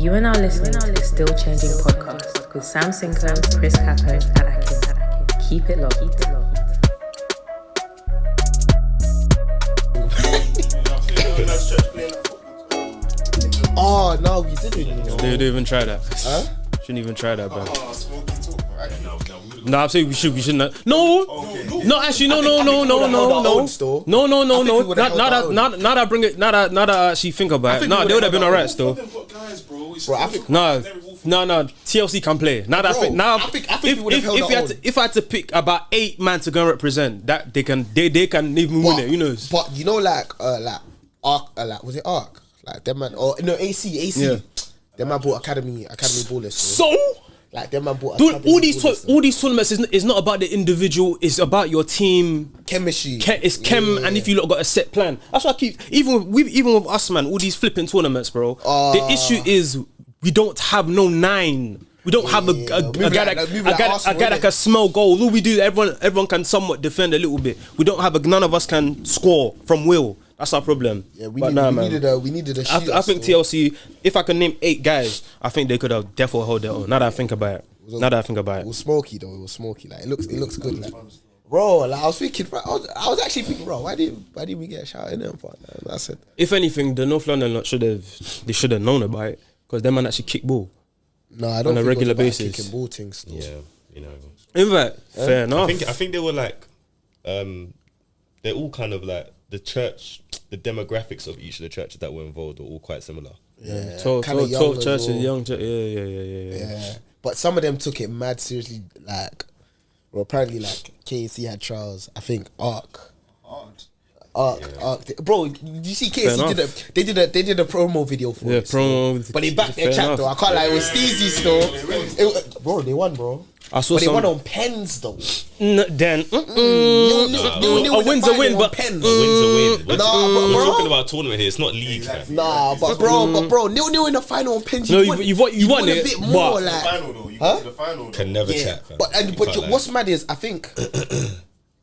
You are now listening to the Still Changing podcast with Sam Cinco, Chris Capo, and Akin. Keep it locked. Oh no, we didn't. They didn't even try that. Huh? Shouldn't even try that, bro. Smoky talk, right? No, I'm saying we shouldn't. No, actually, no. Now that I bring it, now that I actually think about it, no, they would have been alright still. Bro, I think No. TLC can play. Now that I think if I had to pick about 8 men to go and represent, that they can even win it. You know. But you know, like Arc, was it Arc? Like them man, or no AC. Yeah. Them man bought academy ballers. So. Like them man bought all these tournaments is not about the individual. It's about your team chemistry. And if you lot got a set plan, that's why I keep even with us, man. All these flipping tournaments, bro. The issue is we don't have no 9. We don't have a guy that can smell goals. All we do, everyone can somewhat defend a little bit. We don't have none of us can score from will. That's our problem. Yeah, we needed a shooter. I think TLC, if I can name 8 guys, I think they could have definitely held their own. Now that I think about it. It was smoky though. It was smoky. Like it looks good. Like, bro, like I was thinking, bro, I was actually thinking, bro, why didn't we get a shout in there? I said, if anything, the North London lot should have known about it because them man actually kick ball. No, I don't. On a regular basis, kicking ball things. Yeah, you know. In fact, fair enough. I think they were like, they're all kind of like the church, the demographics of each of the churches that were involved are all quite similar. Yeah, 12 churches, young church. Yeah. But some of them took it mad seriously. Like, well, apparently, like KC had trials. I think Arc. Bro, did you see KC they did a promo video for it. Promo. But they backed their chat though. I can't lie, it was Steezy still. Bro, they won, bro. But they won on pens though. A win's a win, but pens. A win's a win. We're talking about tournament here. It's not league. Nah, but bro, 0-0 in the final on pens. No, you won it. A bit more, like like. Final though, you got to the final. Can never chat. Fam. But what's mad is I think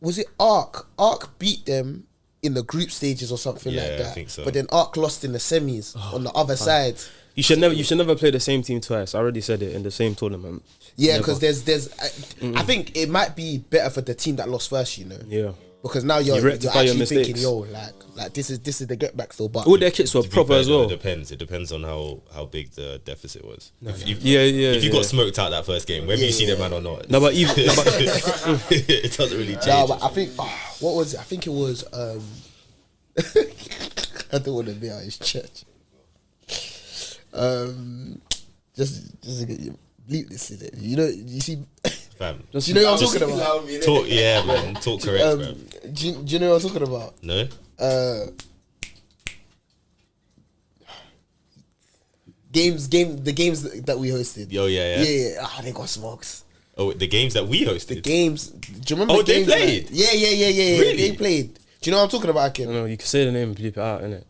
was it Arc? Arc beat them in the group stages or something like that. I think so. But then Arc lost in the semis on the other side. You should never play the same team twice. I already said it in the same tournament. Yeah, because I think it might be better for the team that lost first, you know. Yeah. Because now you're actually thinking, yo, like this is the get back still. But all their kits were proper as well. It depends on how big the deficit was. If you got smoked out that first game, whether you see the man or not. No, but it doesn't really change. No, but I think what was it? I think it was I don't want to be out his church. Just to get you bleep this in it. You know, you see. Fam. Do you know what I'm talking about? Talk, yeah, man. Talk correct, fam. Do you know what I'm talking about? No. The games that we hosted. Yeah. They got smoked. Oh, the games that we hosted. The games. Do you remember? Oh, they played. Yeah. Really? They played. Do you know what I'm talking about, Akin? No, you can say the name and bleep it out, innit?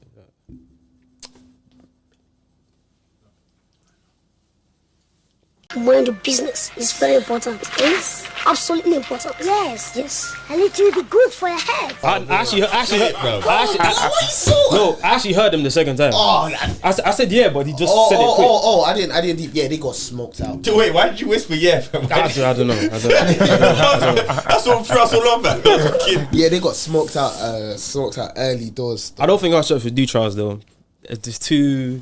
Mind your business. It's very important. It's absolutely important. Yes. And it will be good for your head. I actually heard him the second time. I said yeah, but he just said it quick. I didn't. Yeah, they got smoked out. Wait, why did you whisper yeah? I don't know. That's what threw us all on, man. Yeah, they got smoked out early doors. I don't think our church would do trials though. It's just too.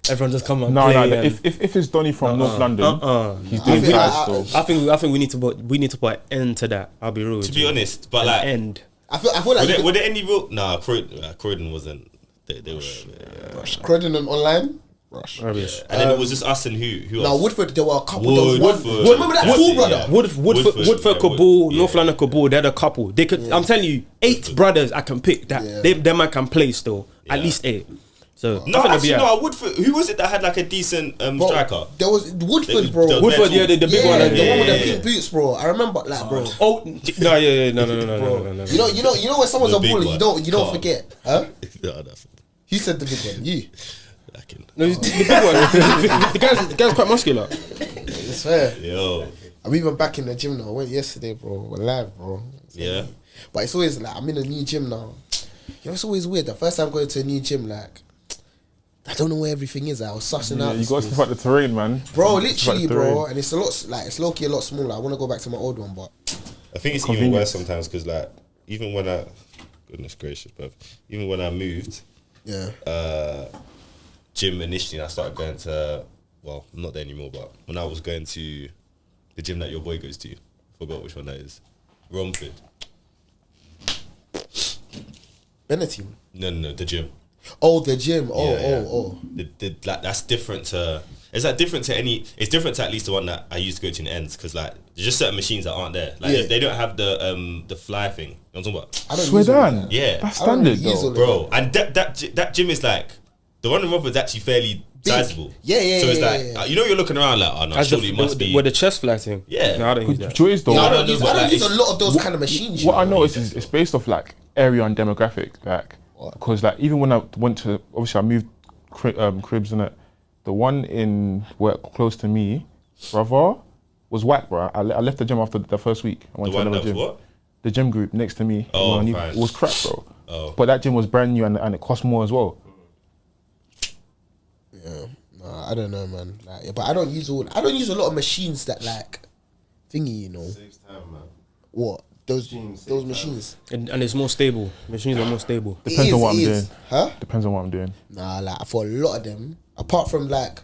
Everyone just come and play. If it's Donny from North London, he's doing trials still. I think we need to put an end to that. I'll be real. To be honest, but like end. I feel like were there any real? Nah, Croydon wasn't. They were Croydon and online. Rubbish. And then it was just us and who else? No, Woodford. There were a couple. Woodford. Remember that cool brother? Woodford could ball. North London could ball. They had a couple. They could. I'm telling you, 8 brothers I can pick that. Them I can play still. At least 8. So Woodford. Who was it that had like a decent striker? There was Woodford, bro. The big one, the one with the pink boots, bro. I remember, like, bro. Oh no, no. You know when someone's a baller, you don't forget, huh? No, that's. He said the big one. You. No, the big one. The guy's quite muscular. It's fair. Yo. I'm even back in the gym now. I went yesterday, bro. We're live, bro. Yeah. But it's always like I'm in a new gym now. You know, it's always weird. The first time going to a new gym, like. I don't know where everything is. I was sussing out. You got to step out the terrain, man. Bro, literally, bro. And it's a lot, like, it's low-key a lot smaller. I want to go back to my old one, but... I think it's even worse sometimes because, like, even when I... Goodness gracious, bro. Even when I moved... Gym initially, and I started going to... Well, I'm not there anymore, but when I was going to the gym that your boy goes to, forgot which one that is. Romford. Benetton? No, the gym. Oh, the gym. Like, that's different to... Is that different to any... It's different to at least the one that I used to go to in Ends, because, like, there's just certain machines that aren't there. Like, they don't have the fly thing. You know what I'm talking about? I don't Swear use all down. of that. Yeah. That's standard, though. Bro, and that gym is like... The one in Romford's actually fairly sizable. Yeah. So it's like... You know, you're looking around like, oh, no, surely it must be... With the chest fly thing. Yeah. No, I don't use that. Joyce, though. I don't use a lot of those kind of machines. What I noticed is it's based off like area and demographic, like because like even when I went to obviously I moved cribs and it, the one in where close to me, brother, was whack, bro. I left the gym after the first week. I went to another gym. What? The gym group next to me. Oh, fine. fine. It was crap, bro. Oh. But that gym was brand new and it cost more as well. Yeah, I don't know, man. Like, but I don't use a lot of machines that like thingy, you know. Saves time, man. What? Those machines. And it's more stable. Machines are more stable. Depends on what I'm doing. Huh? Depends on what I'm doing. Nah, like for a lot of them, apart from like,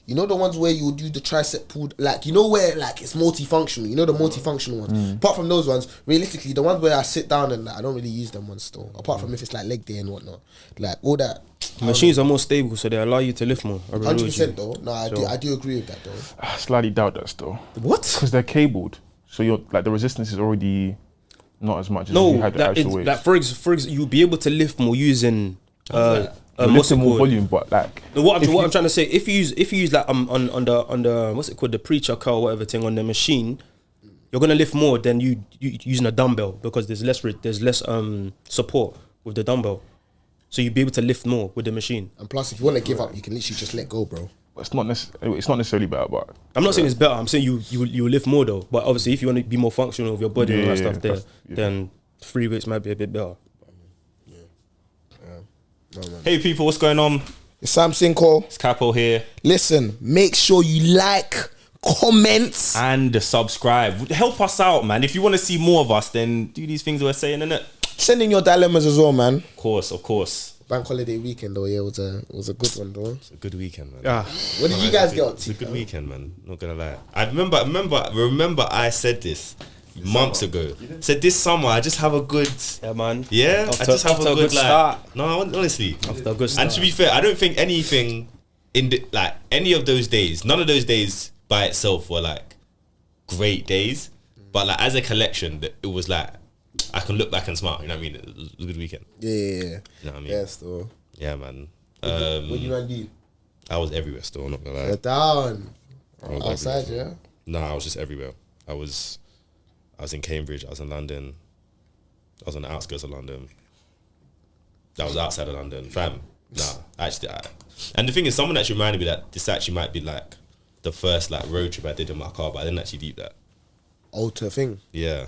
you know the ones where you do the tricep pull, like you know where like it's multifunctional. You know the multifunctional ones. Apart from those ones, realistically, the ones where I sit down and like, I don't really use them ones still. Apart from if it's like leg day and whatnot, like all that. Machines are more stable, so they allow you to lift more. 100% though. No, I do agree with that though. I slightly doubt that still. What? Because they're cabled, so you're like the resistance is already not as much as if you had the actual weights. Like for example, you'll be able to lift more using lifting more volume, but like what I'm trying to say, if you use like on the what's it called, the preacher curl or whatever thing on the machine, you're gonna lift more than you using a dumbbell because there's less support with the dumbbell, so you'll be able to lift more with the machine. And plus, if you want to give up, you can literally just let go, bro. It's not necessarily better, but I'm not saying it's better. I'm saying you lift more though. But obviously, if you want to be more functional with your body and all that stuff, then free weights might be a bit better. No, Hey people, what's going on? It's Sam Cinco. It's Capo here. Listen, make sure you like, comment, And subscribe. Help us out, man. If you want to see more of us, then do these things we're saying, innit? send in your dilemmas as well, man. Of course. Bank holiday weekend though, yeah, it was a good one though. It's a good weekend, man. What did you guys get up It's to? a good weekend, man. Not gonna lie. I remember I said this months ago. Said this summer I just have a good Man. I just have a good start. No, honestly. After a good start. And to be fair, I don't think anything like any of those days, none of those days by itself were like great days. But like as a collection, it was like I can look back and smile. You know what I mean? It was a good weekend. Yeah. You know what I mean? Yes, though. Yeah, man. What you man do? I was everywhere still. I'm not gonna lie. You're down. I was Outside, everywhere. No, I was just everywhere. I was in Cambridge. I was in London. I was on the outskirts of London. I was outside of London. Fam, nah, actually. And the thing is, someone actually reminded me that this actually might be like the first like road trip I did in my car, but I didn't actually deep that. Alter thing. Yeah,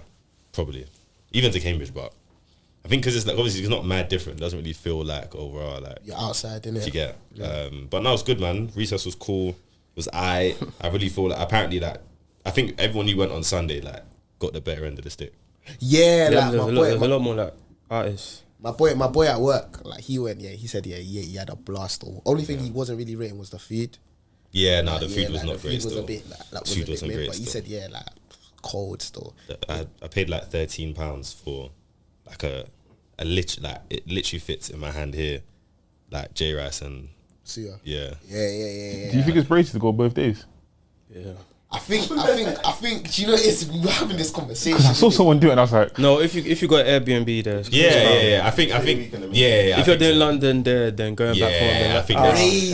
probably. Even to Cambridge, but I think because it's like obviously it's not mad different. It doesn't really feel like overall like You're outside, innit? you get. Yeah. But no, it was good, man. Recess was cool. I really feel like apparently like I think everyone who went on Sunday like got the better end of the stick. Yeah, Yeah, like there's my a boy, lot more like artists. my boy at work, like he went, he said, he had a blast. Though. Only thing he wasn't really rating was the food. Yeah, no, the Like, food was like, not the great. food was Still, a bit like food wasn't great. but he said, like cold still. I paid like £13 for like a it literally fits in my hand here, like J Rice and Suya. yeah. Do you think it's brave to go both days? Yeah. I think. Do you know, we were having this conversation. I saw someone do it and I was like, No, if you got Airbnb there, it's Yeah. I think If you're doing London there, then going back home, then I think Crazy.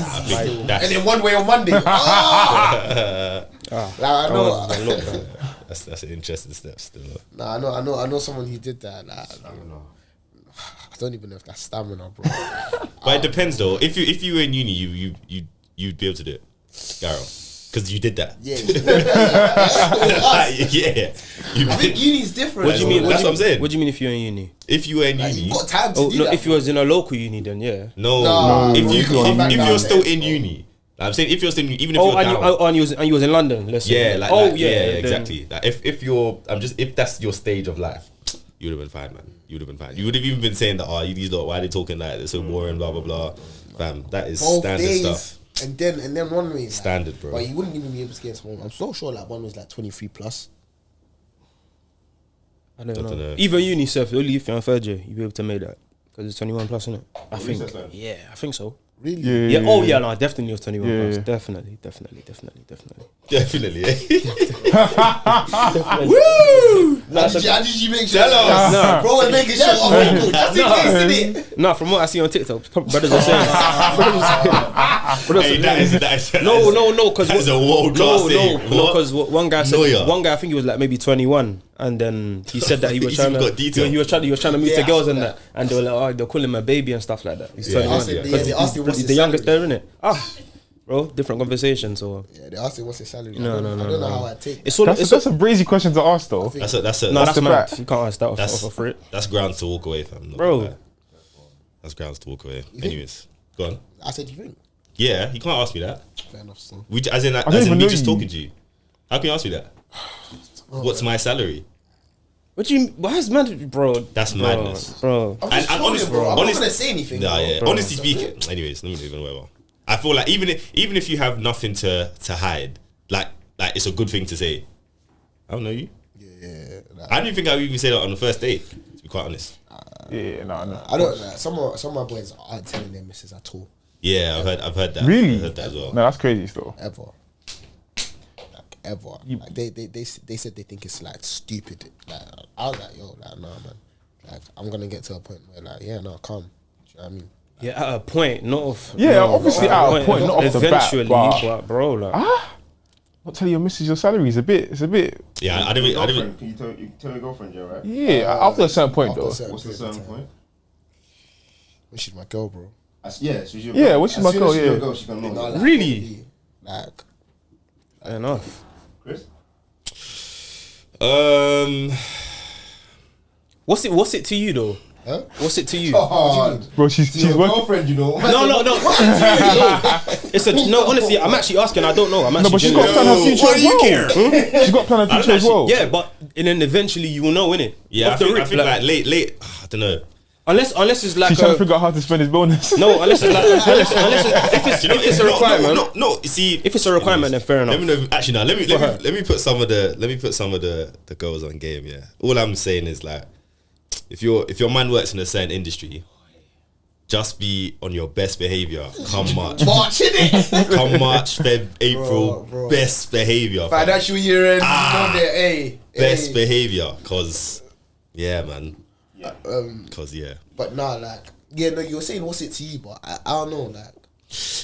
that's And then one way on Monday. Like, I know. that's an interesting step still. Nah, I know someone who did that. Like, I don't even know if that's stamina, bro. But it depends though. If you were in uni, you'd be able to do it, Garrow. Because you did that. Yeah. You I think uni's different. What do you mean? That's what I'm saying. What do you mean if you're in uni? If you were in uni, You've got time to Oh do no, that. if you was in a local uni, then yeah. no. If No, you bro, if you you're still can't in do uni, like I'm saying if you're still even if Oh, you're down. and you was in London. Let's say. Yeah, like oh that. yeah, yeah, then- exactly. Like if you're, if that's your stage of life, you would have been fine, man. You would have been fine. You would have even been saying that, oh, these lot, why are they talking like they're so boring, blah blah blah. Fam, that is both standard days, stuff. and then one way Standard, bro. But you wouldn't even be able to get someone. I'm so sure like one was like 23 plus. I don't Don't know. know. Even uni stuff, only if you're on third year, you'll be able to make that because it's 21 plus, isn't it? I think. recess time? Yeah, I think so. Really? Yeah. Oh yeah, no, definitely was 21 Yeah, plus. yeah. Definitely. Definitely. How did you make sure? Tell us. No. Bro, we're making sure. Okay, cool. Just in case, innit? No, from what I see on TikTok, brothers are saying. brothers Hey, are that saying- is No, because that is a world class thing. because one guy said Lawyer. one guy I think he was like maybe 21, and then he said that he was He's trying even got to detail. he was trying to move Yeah, to I girls saw and that. that, and they were like, oh, they're calling him a baby and stuff like that. He's Yeah. 21. Asked him- Because they asked him what's he's his the youngest salary. there, innit? Bro, different conversation. So Yeah, they asked him what's his salary. No, I don't know how I take. it's all. That's a brazy question to ask though. That's a No, that's the mad. bat. You can't ask that off That's for it. That's grounds to walk away, fam. Not Bro. gonna lie. That's grounds to walk away. Anyways, go on. I said, you think? Yeah, you can't ask me that. Fair enough, son. We as in don't me even know just you. talking to you. How can you ask me that? What's my salary? What do you? Why is mad, bro? That's Bro, madness. bro. I'm just And trolling, honest- bro. I'm honest- not gonna say anything. Nah, bro. yeah. Honestly speaking, anyways, let me move on. Whatever. I feel like even if you have nothing to hide, like it's a good thing to say. I don't know you. Yeah, nah. I don't think I would even say that on the first date. To be quite honest. Yeah, no. I don't. Some of my boys aren't telling their missus at all. Yeah, I've heard that. Really? I've heard that as well. No, that's crazy still. Ever. Like ever. Like they said they think it's like stupid. Like I was like, yo, like nah, man. Like I'm gonna get to a point where like, yeah, no, come. Do you know what I mean? Yeah, at a point, not off. Yeah, no, obviously at a point, not off the bat, eventually, but- bro, like. Not telling your missus your salary is a bit. Yeah, I don't. Girlfriend, can you tell your girlfriend, yeah, right? Yeah, after a certain point After a though. certain What's the period of certain time. point? Well, she's my girl, bro. Yeah, she's your Yeah, girl. when she's As my soon girl, as she's your yeah. girl, she's gonna know. No, like, Really? Like Fair enough. Chris? What's it to you though? huh? What's it to you? Oh, Bro, she's your working. girlfriend, you know. No. It's a no. Honestly, I'm actually asking. I don't know. I'm No, actually. but she's got to plan her future Why as do you well. care? She's got to plan her don't future as well. Yeah, but and then eventually you will know, innit? Yeah, Off I the think, rip, I think like late. I don't know. unless it's like She's trying to figure out how to spend his bonus. no, unless it's like if it's a requirement. No. You see, If it's a requirement, then fair enough. Let me know. Actually, no. For her. Let me put some of the girls on game. Yeah. All I'm saying is like, if your man works in a certain industry, just be on your best behavior. Come March, come March, Feb, April, Bro. best behavior. fam. financial year end. You know that, hey, Best hey. behavior, cause yeah, man. Cause yeah. But nah, like yeah, no, you were saying what's it to you, but I don't know, like.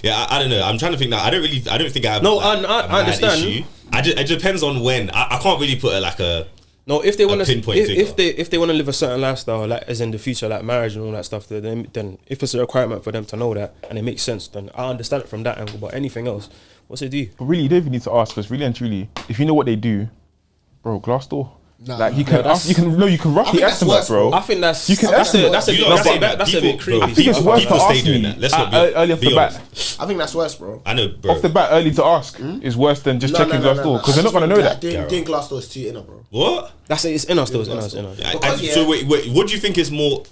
Yeah, I don't know. I'm trying to think now. I don't think I have. No, like, I a mad understand. issue. It depends on when. I can't really put it like a. No, if they want to, pinpoint figure. if they want to live a certain lifestyle, like as in the future, like marriage and all that stuff, then if it's a requirement for them to know that and it makes sense, then I understand it from that angle. But anything else, what's it do? But really, you don't even need to ask because really and truly, if you know what they do, bro, glass door. Nah, Like you nah, can, that's- you can roughly think that's estimate, worse, bro. I think that's You can that's estimate. a You know what I'm saying? that's a bit People- crazy. I think it's People- worse to people stay ask doing me that. Let's not be- early off be the bat. honest. I think that's worse, bro. I know, bro. Off the bat, early to ask is worse than just checking glass door because they're not gonna know that. Doing glass doors too, innit, bro. What? That's it. It's in us, though. It's in us. Because, yeah. So wait. What do you think is more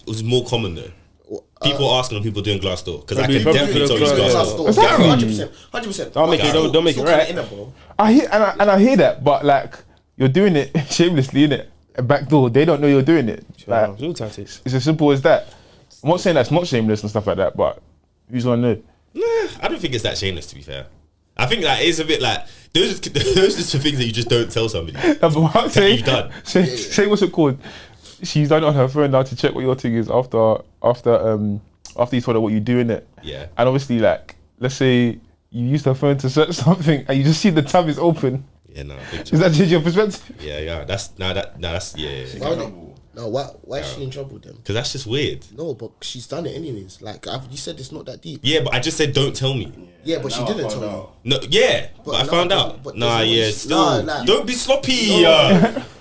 common though? People asking and people doing glass door because I Probably- can probably definitely tell you glass glass door. door. Exactly. 100%. Don't make it- don't make it right. Innit, bro. I hear I hear that, but like you're doing it shamelessly, innit? A back door, they don't know you're doing it. Like It's all tactics. it's as simple as that. I'm not saying that's not shameless and stuff like that, but who's gonna know? Nah, I don't think it's that shameless. To be fair, I think that is a bit like those are the things that you just don't tell somebody. No, but what I'm saying, you've done. say what's it called? She's done it on her phone now to check what your thing is after you told her what you do in it. Yeah. And obviously, like, let's say you used her phone to search something and you just see the tab is open. Yeah, no. Big Does that change your perspective? Yeah. That's yeah. Why would No, why is she in trouble then? Because that's just weird. No, but she's done it anyways. Like you said, it's not that deep. Yeah, but I just said don't tell me. Yeah, but she didn't tell you. No, yeah, but I found out. but Nah, there's yeah, always- still. nah. Don't be sloppy,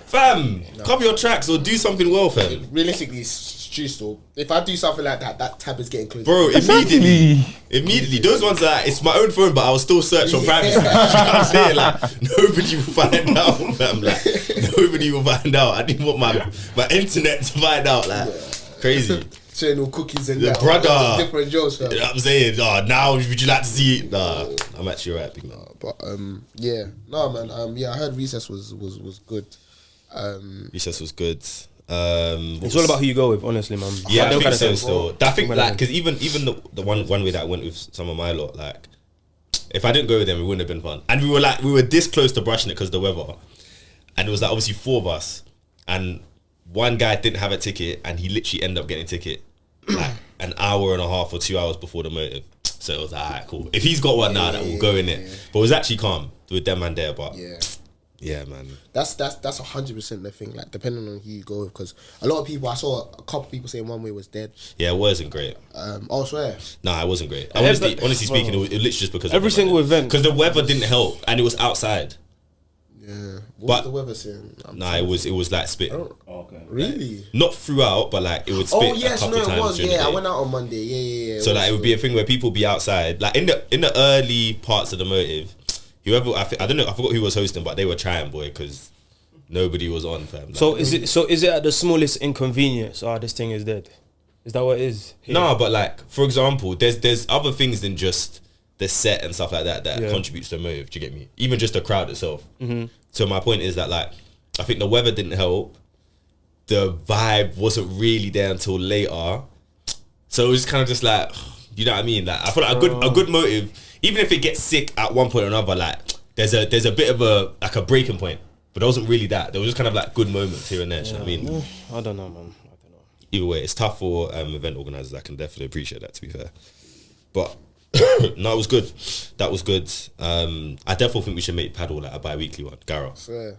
fam. Cover your tracks or do something well, fam. Realistically, it's true still. If I do something like that, that tab is getting closed. Bro, immediately. Those ones are, it's my own phone, but I will still search on privacy. You know what I'm saying? Like, nobody will find out, fam. Like, nobody will find out. I didn't want my internet to find out. Like, crazy. Sharing all cookies and The that. brother. Different jokes, fam. You know what I'm saying? Now, would you like to see it? Nah, I'm actually right, big man. But yeah, no man. Yeah, I heard Recess was good. Recess was good. It's all about who you go with, honestly, man. Yeah, I They'll think kinda so say, still. I think like because even the one way that I went with some of my lot, like if I didn't go with them, it wouldn't have been fun. And we were this close to brushing it because the weather, and it was like obviously 4 of us, and one guy didn't have a ticket, and he literally ended up getting a ticket like an hour and a half or 2 hours before the motive. So it was like, alright, cool. If he's got one now, that will go in it. But it was actually calm with them and there. But yeah, man. That's 100% the thing. Like depending on who you go with, because a lot of people, I saw a couple people saying one way was dead. Yeah, it wasn't great. I swear. Nah, it wasn't great. Honestly speaking, it was literally just because every single event, because the weather didn't help, and it was outside. Yeah. What But- was the weather saying? Nah, it was like spit. Okay. Really? Not throughout, but like it would spit Oh yes, a couple no, it times was. during the Yeah, I day. went out on Monday. Yeah. So like it would be a thing where people be outside, like in the early parts of the motive. Whoever I don't know, I forgot who was hosting, but they were trying, boy, because nobody was on, fam. Like, So is it at the smallest inconvenience? This thing is dead. Is that what it is? Here? no, but like for example, there's other things than just the set and stuff like that contributes to the motive. Do you get me? Even just the crowd itself. Mm-hmm. So my point is that like I think the weather didn't help. The vibe wasn't really there until later. So it was kind of just like, you know what I mean? Like I feel like a good motive, even if it gets sick at one point or another, like there's a bit of a breaking point. But there wasn't really that. There was just kind of like good moments here and there. You know what I mean? I don't know, man. I don't know. Either way, it's tough for event organisers. I can definitely appreciate that, to be fair. But no, it was good. That was good. I definitely think we should make paddle like a bi-weekly one. Gara. Yeah,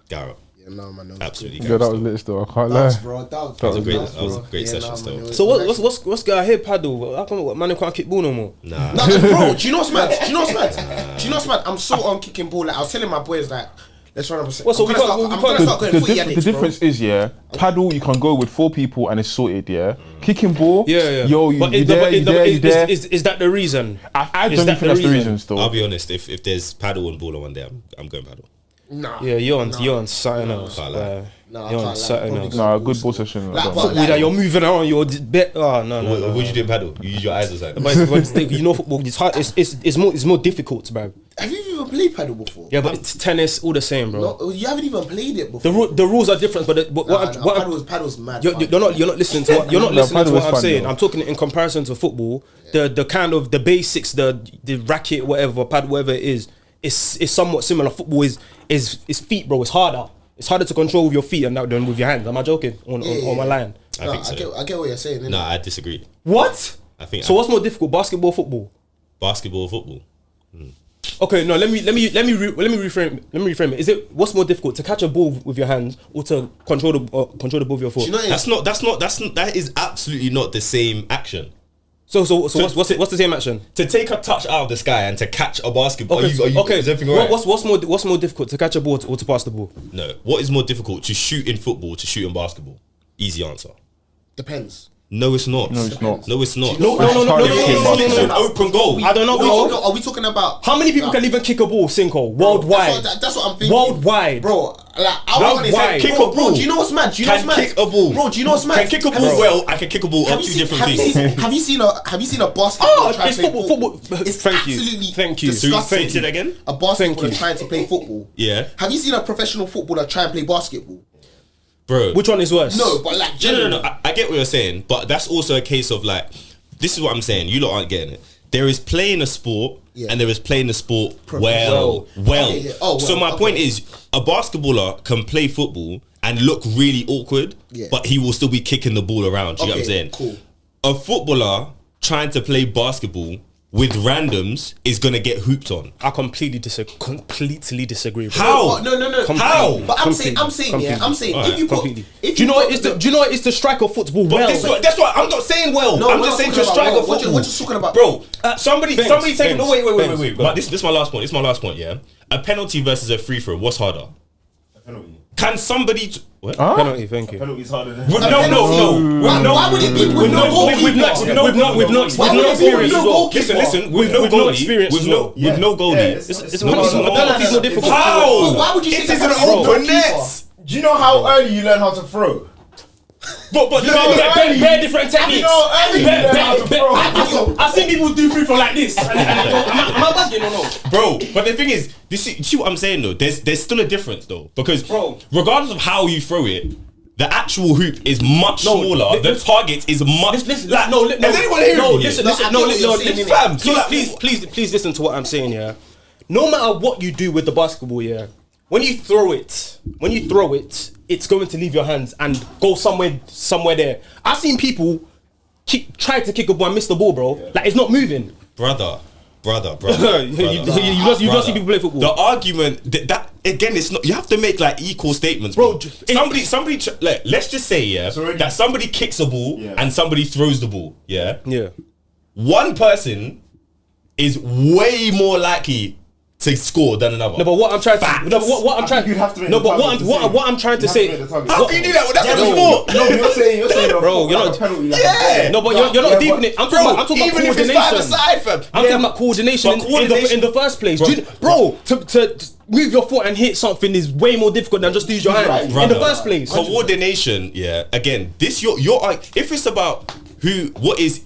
no, man. No, Absolutely. Yeah, that was lit still. I can't lie. That was a great session still. So what's going on here, paddle? How come man can't kick ball no more? Nah. No, bro, do you know what's mad? Do you know what's mad? I'm so on kicking ball. Like I was telling my boys, like, let's run up. Well, so I'm we gonna can't- start going The, footy the addicts, bro. difference is, yeah, paddle you can go with 4 people and it's sorted, yeah. Kicking ball, yo, you there. Is that the reason? I Is don't that think that's the the reason? reason still. I'll be honest. If there's paddle and ball on one day, I'm going paddle. Nah. Yeah, you're on something else. Can't lie. Nah, I You're can't on lie. something Probably else. Nah, a good ball session. Like, I don't but mind. like- That you're moving around, you're bet. Oh no. What would you do in paddle? You use your eyes or something? But you know, football. It's hard. It's more difficult, bro. Have you even played paddle before? Yeah, but it's tennis, all the same, bro. No, you haven't even played it before. The rules are different, but Paddle's mad. you're not listening to what paddle is I'm fun, saying. though. I'm talking in comparison to football. The kind of the basics, the racket, whatever, pad, whatever it is somewhat similar. Football is feet, bro. It's harder. It's harder to control with your feet than with your hands. Am I joking? On my line. I think so. I get what you're saying. No, I disagree. What? I think So what's more difficult, basketball, or football? basketball or football? Okay, no. Let me reframe it. Is it what's more difficult to catch a ball with your hands or to control the ball with your foot? Do you know what That is absolutely not the same action. So what's the same action? To take a touch out of the sky and to catch a basketball. Okay, Is everything alright? What's more difficult to catch a ball or to pass the ball? No. What is more difficult, to shoot in football, to shoot in basketball? Easy answer. Depends. No, it's not. No, it's not. No, it's not. No. It's an open goal. I don't know. Are we talking about How many people can even kick a ball, Cinco, worldwide? That's what I'm thinking. Worldwide. Bro. Like, I want to Worldwide. say, Kick bro, a ball. do you know what's mad? Do you know Can what's mad? kick a ball. Bro, do you know what's mad? Can kick a ball well. I can kick a ball. Are two different things. Have you seen a basketball trying It's to play football. It's Thank you. absolutely Thank you. disgusting. Say it again. A basketballer you. trying to play football. Yeah. Have you seen a professional footballer try and play basketball? Bro. Which one is worse? No, but like No. generally. I get what you're saying, but that's also a case of like, this is what I'm saying. You lot aren't getting it. There is playing a sport, and there is playing the sport well. Okay, yeah. Oh, well, so my point is, a basketballer can play football and look really awkward, but he will still be kicking the ball around. Do you get what I'm saying? Cool. A footballer trying to play basketball with randoms is gonna get hooped on. I completely disagree. Bro. How? No. How? But I'm saying, if you put, Do you know what it's the striker football? But that's what I'm not saying. Well, No, I'm we're just not saying talking to about striker well. football. What you talking about, bro? Somebody Benz, take. No, wait. Benz. But this is my last point. This is my last point. Yeah, a penalty versus a free throw. What's harder? Penalty. Can somebody? What? Penalty, thank you. Penalty's harder than. Why would it be with no goalkeeper? With no experience. Listen. With no goalie. With no goalie. It's more difficult. How? Why would you It say is an that's wrong? open net. Do you know how early you learn how to throw? But bare different techniques. You know how early you learn how to throw. I've seen people do free throw like this. Am I bugging or no? Bro, but the thing is, you see what I'm saying though? There's still a difference though. Because regardless of how you throw it, the actual hoop is much smaller. The target is much. Is anyone hearing me? Fam, Please listen to what I'm saying, yeah. No matter what you do with the basketball, yeah, when you throw it, it's going to leave your hands and go somewhere there. I've seen people try to kick a ball and miss the ball, bro. Like it's not moving. Brother. You don't see people play football. The argument that again, it's not. You have to make like equal statements, bro. Somebody. Let's just say that somebody kicks a ball and somebody throws the ball. Yeah. One person is way more likely to score than another. No, but what I'm trying to what I'm trying. No, but what I'm trying to say. How can you do that? That's what it's for. No, you're saying, bro, you're not penalty. No, but you're not deep in it. I'm talking about even if it's coordination. 5-a-side, fam. I'm talking about coordination in the first place. Bro, to move your foot and hit something is way more difficult than just use your hand in the first place. Coordination, again, this your if it's about what is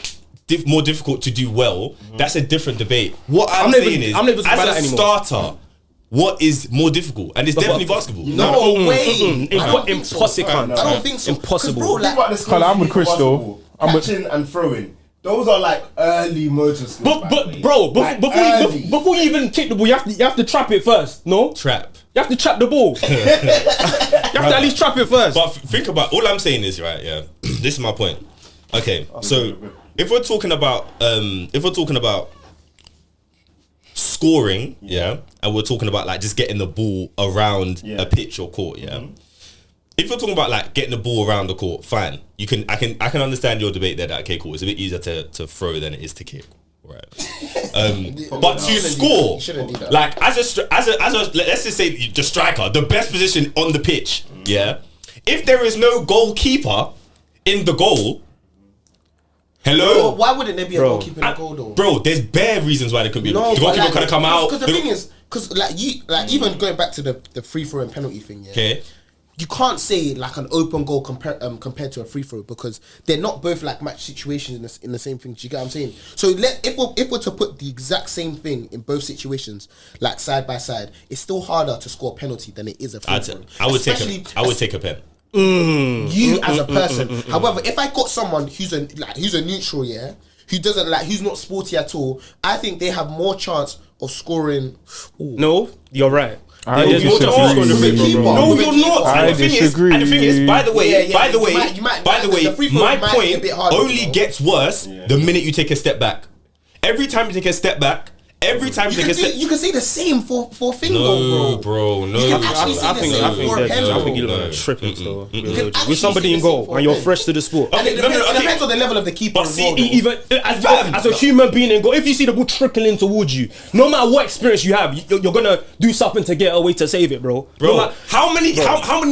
more difficult to do well, that's a different debate. What I'm saying is, as a starter, what is more difficult? And it's definitely basketball. No way. Impossible. I don't think so. Impossible. Bro, like, I'm with Chris though. Catching and throwing. Those are like early motor skills. But bro, before you even kick the ball, you have to trap it first. No? Trap. You have to trap the ball. You have to at least trap it first. But think about all I'm saying is this is my point. Okay, so if we're talking about scoring, and we're talking about like just getting the ball around a pitch or court, if you're talking about like getting the ball around the court, fine. I can understand your debate there. That okay, cool. It's a bit easier to throw than it is to kick, right? But to score, like as a let's just say the striker, the best position on the pitch, if there is no goalkeeper in the goal. Hello? Why wouldn't there be a goalkeeper in the goal though? Bro, there's bare reasons why there could be. The goalkeeper could have come out. Because the thing is, even going back to the free throw and penalty thing, okay. You can't say like an open goal compared to a free throw because they're not both like match situations in the same thing. Do you get what I'm saying? So if we're to put the exact same thing in both situations, like side by side, it's still harder to score a penalty than it is a free throw. I would take a pen. You as a person. However, if I got someone who's a neutral, who doesn't who's not sporty at all, I think they have more chance of scoring. No, you're right. No, you're not. And the thing is, by the way, my point only gets worse the minute you take a step back. Every time you take a step back, you can say the same for finger, no, bro. No, I think you're tripping still. With somebody in goal and you're fresh to the sport. It depends on the level of the keeper. But see, even as a human being in goal, if you see the ball trickling towards you, no matter what experience you have, you're gonna do something to get away to save it, bro. How many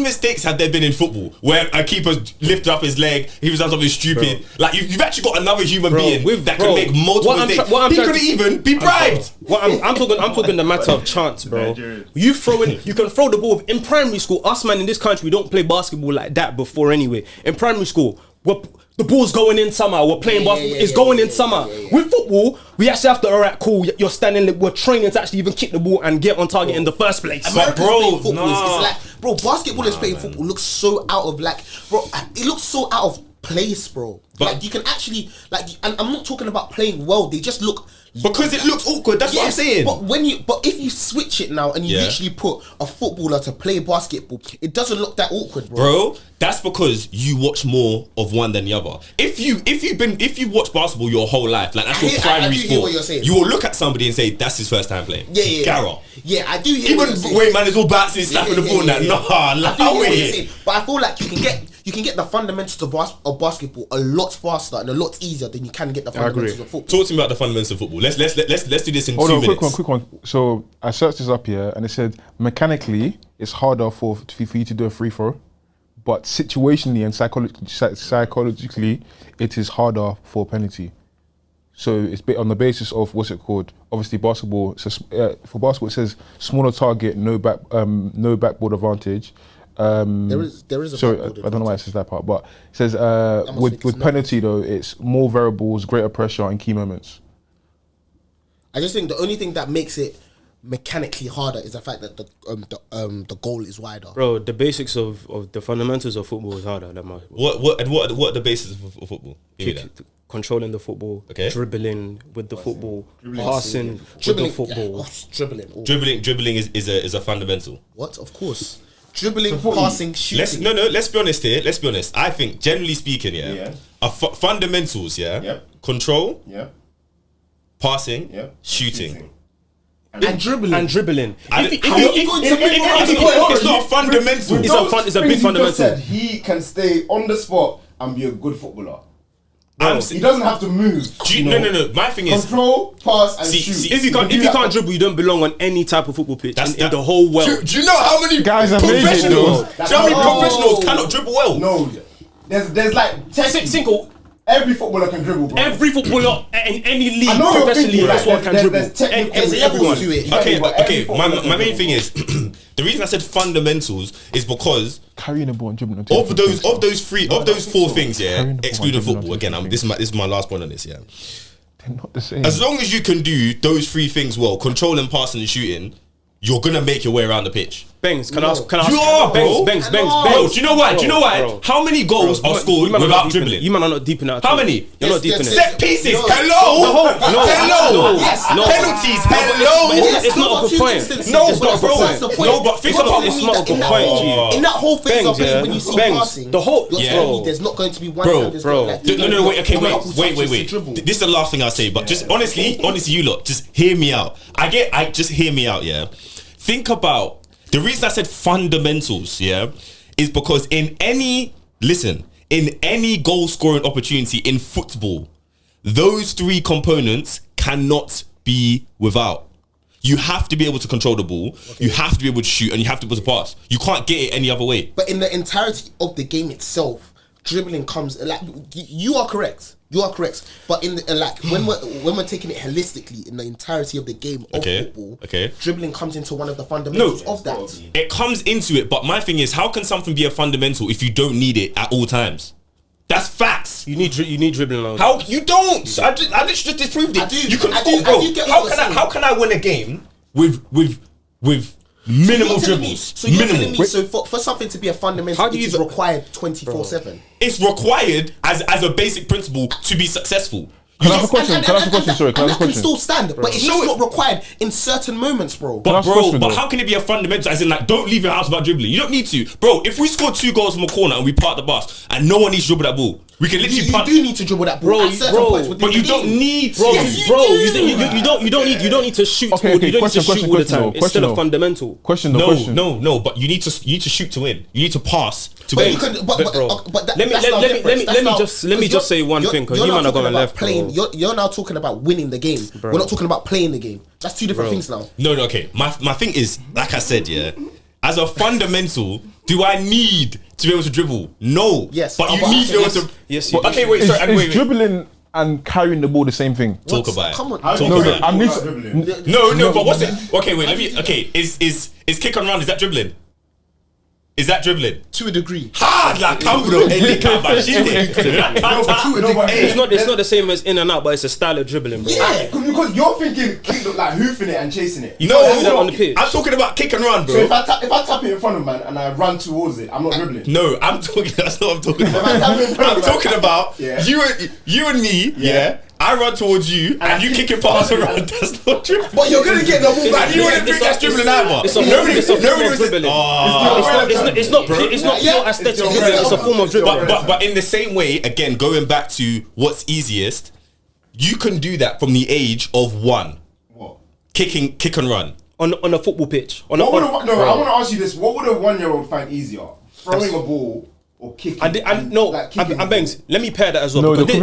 mistakes have there been in football where a keeper lifted up his leg, he was done something stupid? Like you've actually got another human being that can make multiple mistakes. He could even be bribed. I'm talking the matter of chance, bro. You can throw the ball in primary school. Us man in this country, we don't play basketball like that before anyway. In primary school, the ball's going in somehow. We're playing basketball. It's going in somehow. With football, we actually have to. Alright, cool. You're standing. We're training to actually even kick the ball and get on target in the first place. Basketball is playing football looks so out of it looks so out of place, bro. But you can actually and I'm not talking about playing well. They just look Because it looks awkward. That's what I'm saying. But if you switch it now and you literally put a footballer to play basketball, it doesn't look that awkward, bro. That's because you watch more of one than the other. If you watch basketball your whole life, like that's your primary sport, what you're saying. You will look at somebody and say that's his first time playing. Yeah. Gara. Yeah, I do hear. Even wait, man, it's all bouncing, slapping the ball. But I feel like you can get the fundamentals of basketball a lot faster and a lot easier than you can get the fundamentals of football. Talk to me about the fundamentals of football. Let's do this in 2 minutes. Quick one. So I searched this up here, and it said mechanically it's harder for you to do a free throw, but situationally and psychologically it is harder for a penalty. So it's on the basis of what's it called? Obviously, basketball. For basketball, it says smaller target, no backboard advantage. There is a sorry, backboard I don't know why it says that part, but it says with penalty though, it's more variables, greater pressure, and key moments. I just think the only thing that makes it mechanically harder is the fact that the goal is wider. Bro, the basics of the fundamentals of football is harder than basketball. What are the basis of football? Give me that. Controlling the football, dribbling with the football, passing with the football. Dribbling is a fundamental. What? Of course. Dribbling, passing, shooting. Let's be honest here. Let's be honest. I think, generally speaking, fundamentals, control, passing, shooting. And dribbling. It's not fundamental. It's a big fundamental. Said he can stay on the spot and be a good footballer. He doesn't have to move. No. My thing is control, pass, and shoot. If you can't dribble, you don't belong on any type of football pitch in the whole world. Do you know how many guys have made it though? Do you know how many professionals cannot dribble well? No, there's like single. Every footballer can dribble, bro. Every footballer in any league, professionally, that's what can dribble. Everyone. Okay. My main thing is the reason I said fundamentals is because carrying the ball and dribbling. Of those 4 things, excluding football. Again, this is my last point on this. They're not the same. As long as you can do those 3 things well, controlling, passing, and shooting, you're gonna make your way around the pitch. Bangs, can I ask? Bangs. Bro, do you know why? Bro. How many goals are scored without dribbling? You man are not deep in that. How many? You're not deep in it. Set pieces. Hello. Penalties. Hello. It's not a good point. No, but bro. No, but think about it's not a good point. In that whole phase of play, when you see passing, the whole there's not going to be one. Bro. No. Wait. This is the last thing I'll say. But just honestly, you lot, just hear me out. Just hear me out. Yeah. Think about. The reason I said fundamentals, is because in any goal scoring opportunity in football, those 3 components cannot be without. You have to be able to control the ball, you have to be able to shoot, and you have to be able to pass. You can't get it any other way. But in the entirety of the game itself, dribbling comes like you are correct. But in the, when we're taking it holistically in the entirety of the game of football, dribbling comes into one of the fundamentals of that. It comes into it, but my thing is, how can something be a fundamental if you don't need it at all times? That's facts. You need dribbling. How you don't? I literally just disproved it. How can I win a game with minimal dribbles? So you're telling me, so for something to be a fundamental, it is required 24/7. It's required as a basic principle to be successful. Can I ask a question? Sorry, can I ask a can question? still stand, but it's just not required in certain moments, bro. But how can it be a fundamental? As in, like, don't leave your house without dribbling. You don't need to, bro. If we score 2 goals from a corner and we park the bus and no one needs to dribble that ball, we can literally. You do need to dribble that ball at certain points. But you don't need to. You don't need to shoot. You don't need to shoot all the time. It's still a fundamental. No. But you need to shoot to win. You need to pass to win. Let me just say one thing, because you man are going left. You're now talking about winning the game. We're not talking about playing the game. That's 2 different things now. No, okay. My thing is, like I said, as a fundamental, do I need to be able to dribble? No. Yes. But you need to be able to. Yes. Okay, wait. Sorry. Is dribbling and carrying the ball the same thing? Talk about it. Come on. No. But what's it? Okay, wait. Let me. Okay, is kick and run? Is that dribbling? Is that dribbling? To a degree. Hard like It's not the same as in and out, but it's a style of dribbling, bro. Yeah, because you're thinking like hoofing it and chasing it. You know that on the pitch. I'm talking about kick and run, bro. So if I tap it in front of man and I run towards it, I'm not dribbling. No, I'm talking. That's not what I'm talking about. I'm talking about you and me, I run towards you and you kick it past around. That's not dribbling. But you're gonna get the ball back. You wouldn't think that's dribbling either. It's a form of dribbling. It's not pure aesthetic. It's a form of dribbling. But in the same way, again, going back to what's easiest, you can do that from the age of 1. What? Kick and run. On a football pitch. I want to ask you this. What would a 1-year-old find easier? Throwing a ball or kicking? And Banks, let me pair that as well. No, because the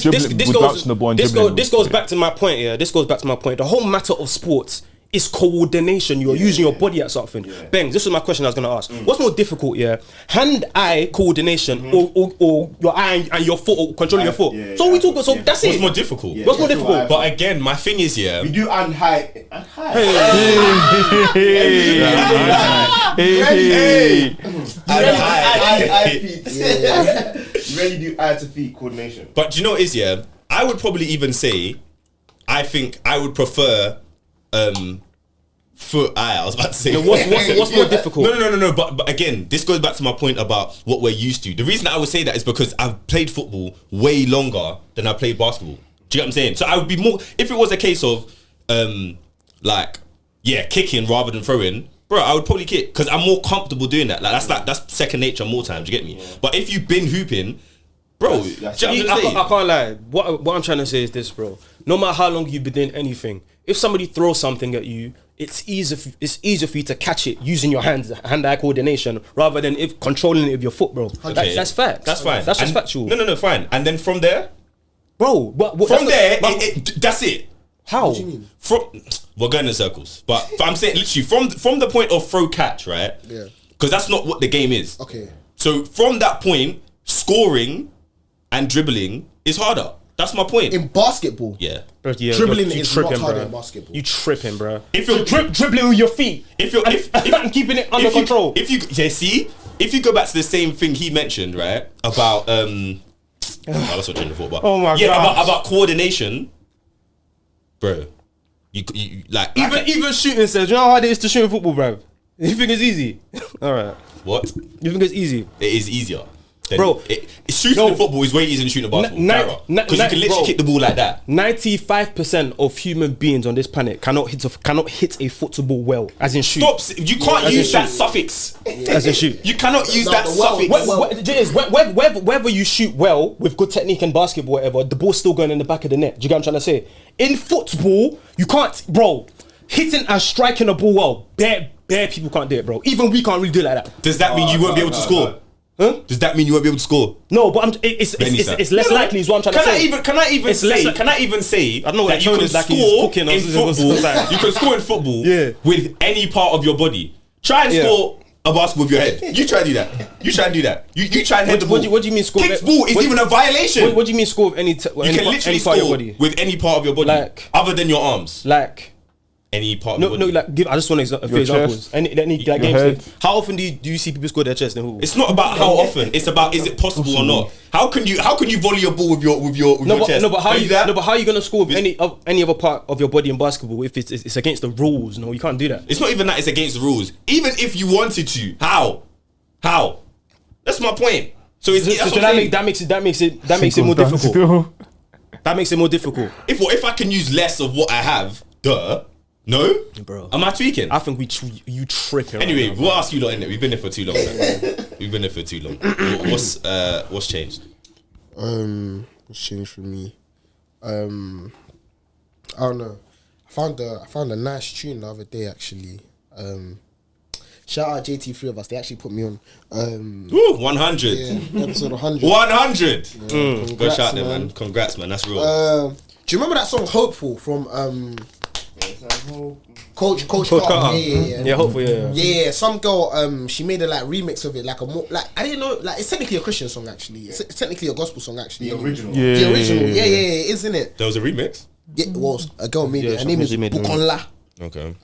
equivalent would be bouncing the ball and dribbling. this goes back to my point here. This goes back to my point. The whole matter of sports is coordination. You're using your body at something. Bangs, this was my question I was going to ask. What's more difficult, hand-eye coordination or your eye and your foot or controlling your foot? So we talk about, so that's it. What's more difficult? What's more difficult? But again, my thing is, we do and high. Eye feet. You really do eye to feet coordination. But do you know what is, I would probably even say, I think I would prefer foot eye. I was about to say. What's more difficult? No. But again, this goes back to my point about what we're used to. The reason I would say that is because I've played football way longer than I played basketball. Do you get what I'm saying? So I would be more, if it was a case of kicking rather than throwing, bro, I would probably kick because I'm more comfortable doing that. That's second nature more times. You get me? Yeah. But if you've been hooping, bro, I can't lie. What I'm trying to say is this, bro. No matter how long you've been doing anything, if somebody throws something at you, it's easier for you to catch it using your hand-eye coordination rather than if controlling it with your foot, bro. Okay. That's fact. That's fine. That's just factual. No, fine. And then from there, bro. That's it. How? What do you mean? We're going in circles, but I'm saying literally from the point of throw catch, right? Yeah. Because that's not what the game is. Okay. So from that point, scoring and dribbling is harder. That's my point. In basketball, dribbling is not harder in basketball. You tripping, bro. If you're dribbling with your feet, if keeping it under control. If you go back to the same thing he mentioned, right? About that's what I thought about. Oh my god. About coordination, bro. You like even shooting says, you know how hard it is to shoot in football, bro? You think it's easy? All right. What? You think it's easy? It is easier. Bro, shooting in football is way easier than shooting a basketball. Because you can literally kick the ball like that. 95% of human beings on this planet cannot hit a football well, as in shoot. Stop! You can't use that suffix. As in shoot. You cannot use that suffix. Whether you shoot well with good technique in basketball, whatever, the ball's still going in the back of the net. Do you get what I'm trying to say? In football, you can't, bro. Hitting and striking a ball well, bare people can't do it, bro. Even we can't really do it like that. Does that mean you won't be able to score? Huh? Does that mean you won't be able to score? No, but it's less likely is what I'm trying to say. Can I even say I don't know that you can score in football? You can score in football with any part of your body. Try and score a basketball with your head. You try and do that. You try and do that. You try and head the ball. What do you mean score? Kickball is even a violation. What do you mean score with any you can literally part of your score body? with any part of your body, like, other than your arms. Like any part of your body. No, like I just want a few examples. Any like games. How often do you see people score their chest in football? It's not about how often. It's about is it possible or not. How can you volley a ball with your chest? But how are you gonna score with any other part of your body in basketball if it's against the rules? No, you can't do that. It's not even that it's against the rules. Even if you wanted to, how? That's my point. So that makes it more difficult. That makes it more difficult. If I can use less of what I have, no, bro. Am I tweaking? I think you tripping. Anyway, right now, we'll ask you lot in it. We've been there for too long. We've been there for too long. What's changed? What's changed for me? I don't know. I found a nice tune the other day actually. Shout out JT3 of us. They actually put me on. 100. Yeah, episode 100. 100. Yeah, go shout them, man. Congrats, man. That's real. Do you remember that song "Hopeful" from Coach Carter? Yeah, Hopeful. Yeah. Some girl she made a remix of it, like a more I didn't know, it's technically a Christian song actually. It's technically a gospel song actually. The original. The original. Yeah, isn't it? There was a remix. Yeah, it was a girl made it. Her name is Bukonla. Okay.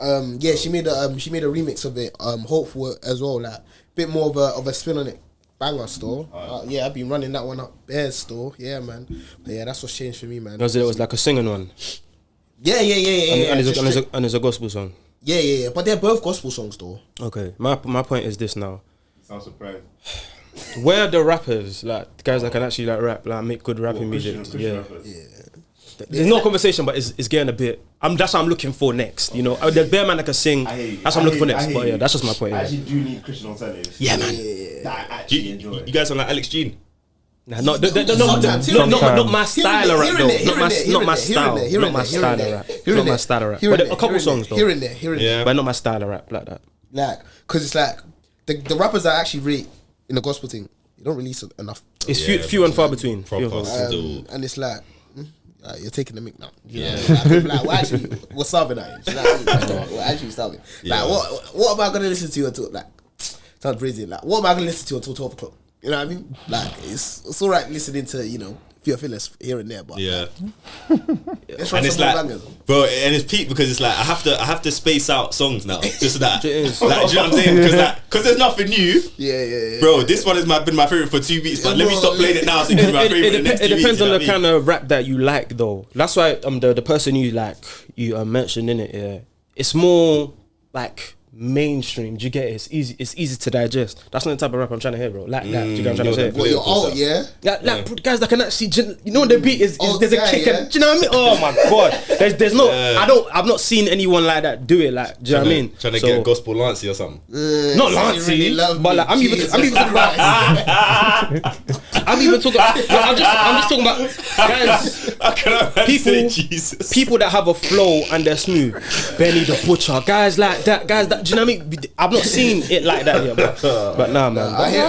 She made a remix of it. Hopeful as well, like bit more of a spin on it. Banger store. I've been running that one up. Bears store. Yeah, man. But yeah, that's what's changed for me, man. It was like a singing one. Yeah. And it's a gospel song. Yeah. But they're both gospel songs, though. Okay. My point is this now. Sounds surprised. Where are the rappers, like the guys that can actually rap, make good rapping music? Christian rappers. there's no conversation, but it's getting a bit. That's what I'm looking for next. You know, the bare man that can sing. That's what I'm looking for next. But yeah, that's just my point. I actually do need Christian alternatives. Yeah, man. That I actually enjoy. You guys are like Alex Jean. Nah, not my style of rap though. Not my style. Not my style of rap. Not my style of rap. But a couple songs though. Here and there. But not my style of rap like that. Like, cause it's like the rappers that actually rate in the gospel thing, you don't release enough. It's few and far between. And it's like. You're taking the mic now. We're actually starving at you. We're actually starving. Yeah. Like, what am I gonna listen to until like? Sounds crazy. Like, what am I gonna listen to until 12 o'clock? You know what I mean? Like, it's all right listening to Fear Phyllis here and there, but Yeah. let's run And it's some more like, bangers. bro, and it's peak because it's like I have to space out songs now, just so that. It is. Like, do you know what I'm saying? Because there's nothing new. Yeah. Bro, this one has been my favorite for 2 weeks, but let me stop playing it now so it can be my favorite. It depends on the kind of rap that you like, though. That's why the person you like you mentioned in it. Yeah, it's more like mainstream. Do you get it? It's easy to digest. That's not the type of rap I'm trying to hear, bro. Like that. Do you get what I'm trying to say? What, you're old, yeah? Like guys that can actually, the beat is there's a kick. yeah. Do you know what I mean? Oh my god, there's no. I've not seen anyone like that do it. Like, do you know what I mean? Trying to get a gospel Lancey or something. Not Lancey, but like I'm even talking about. I'm just talking about guys. People that have a flow and they're smooth. Benny the Butcher, guys like that. Do you know what I mean? I've not seen it like that yet, but nah, man. I hear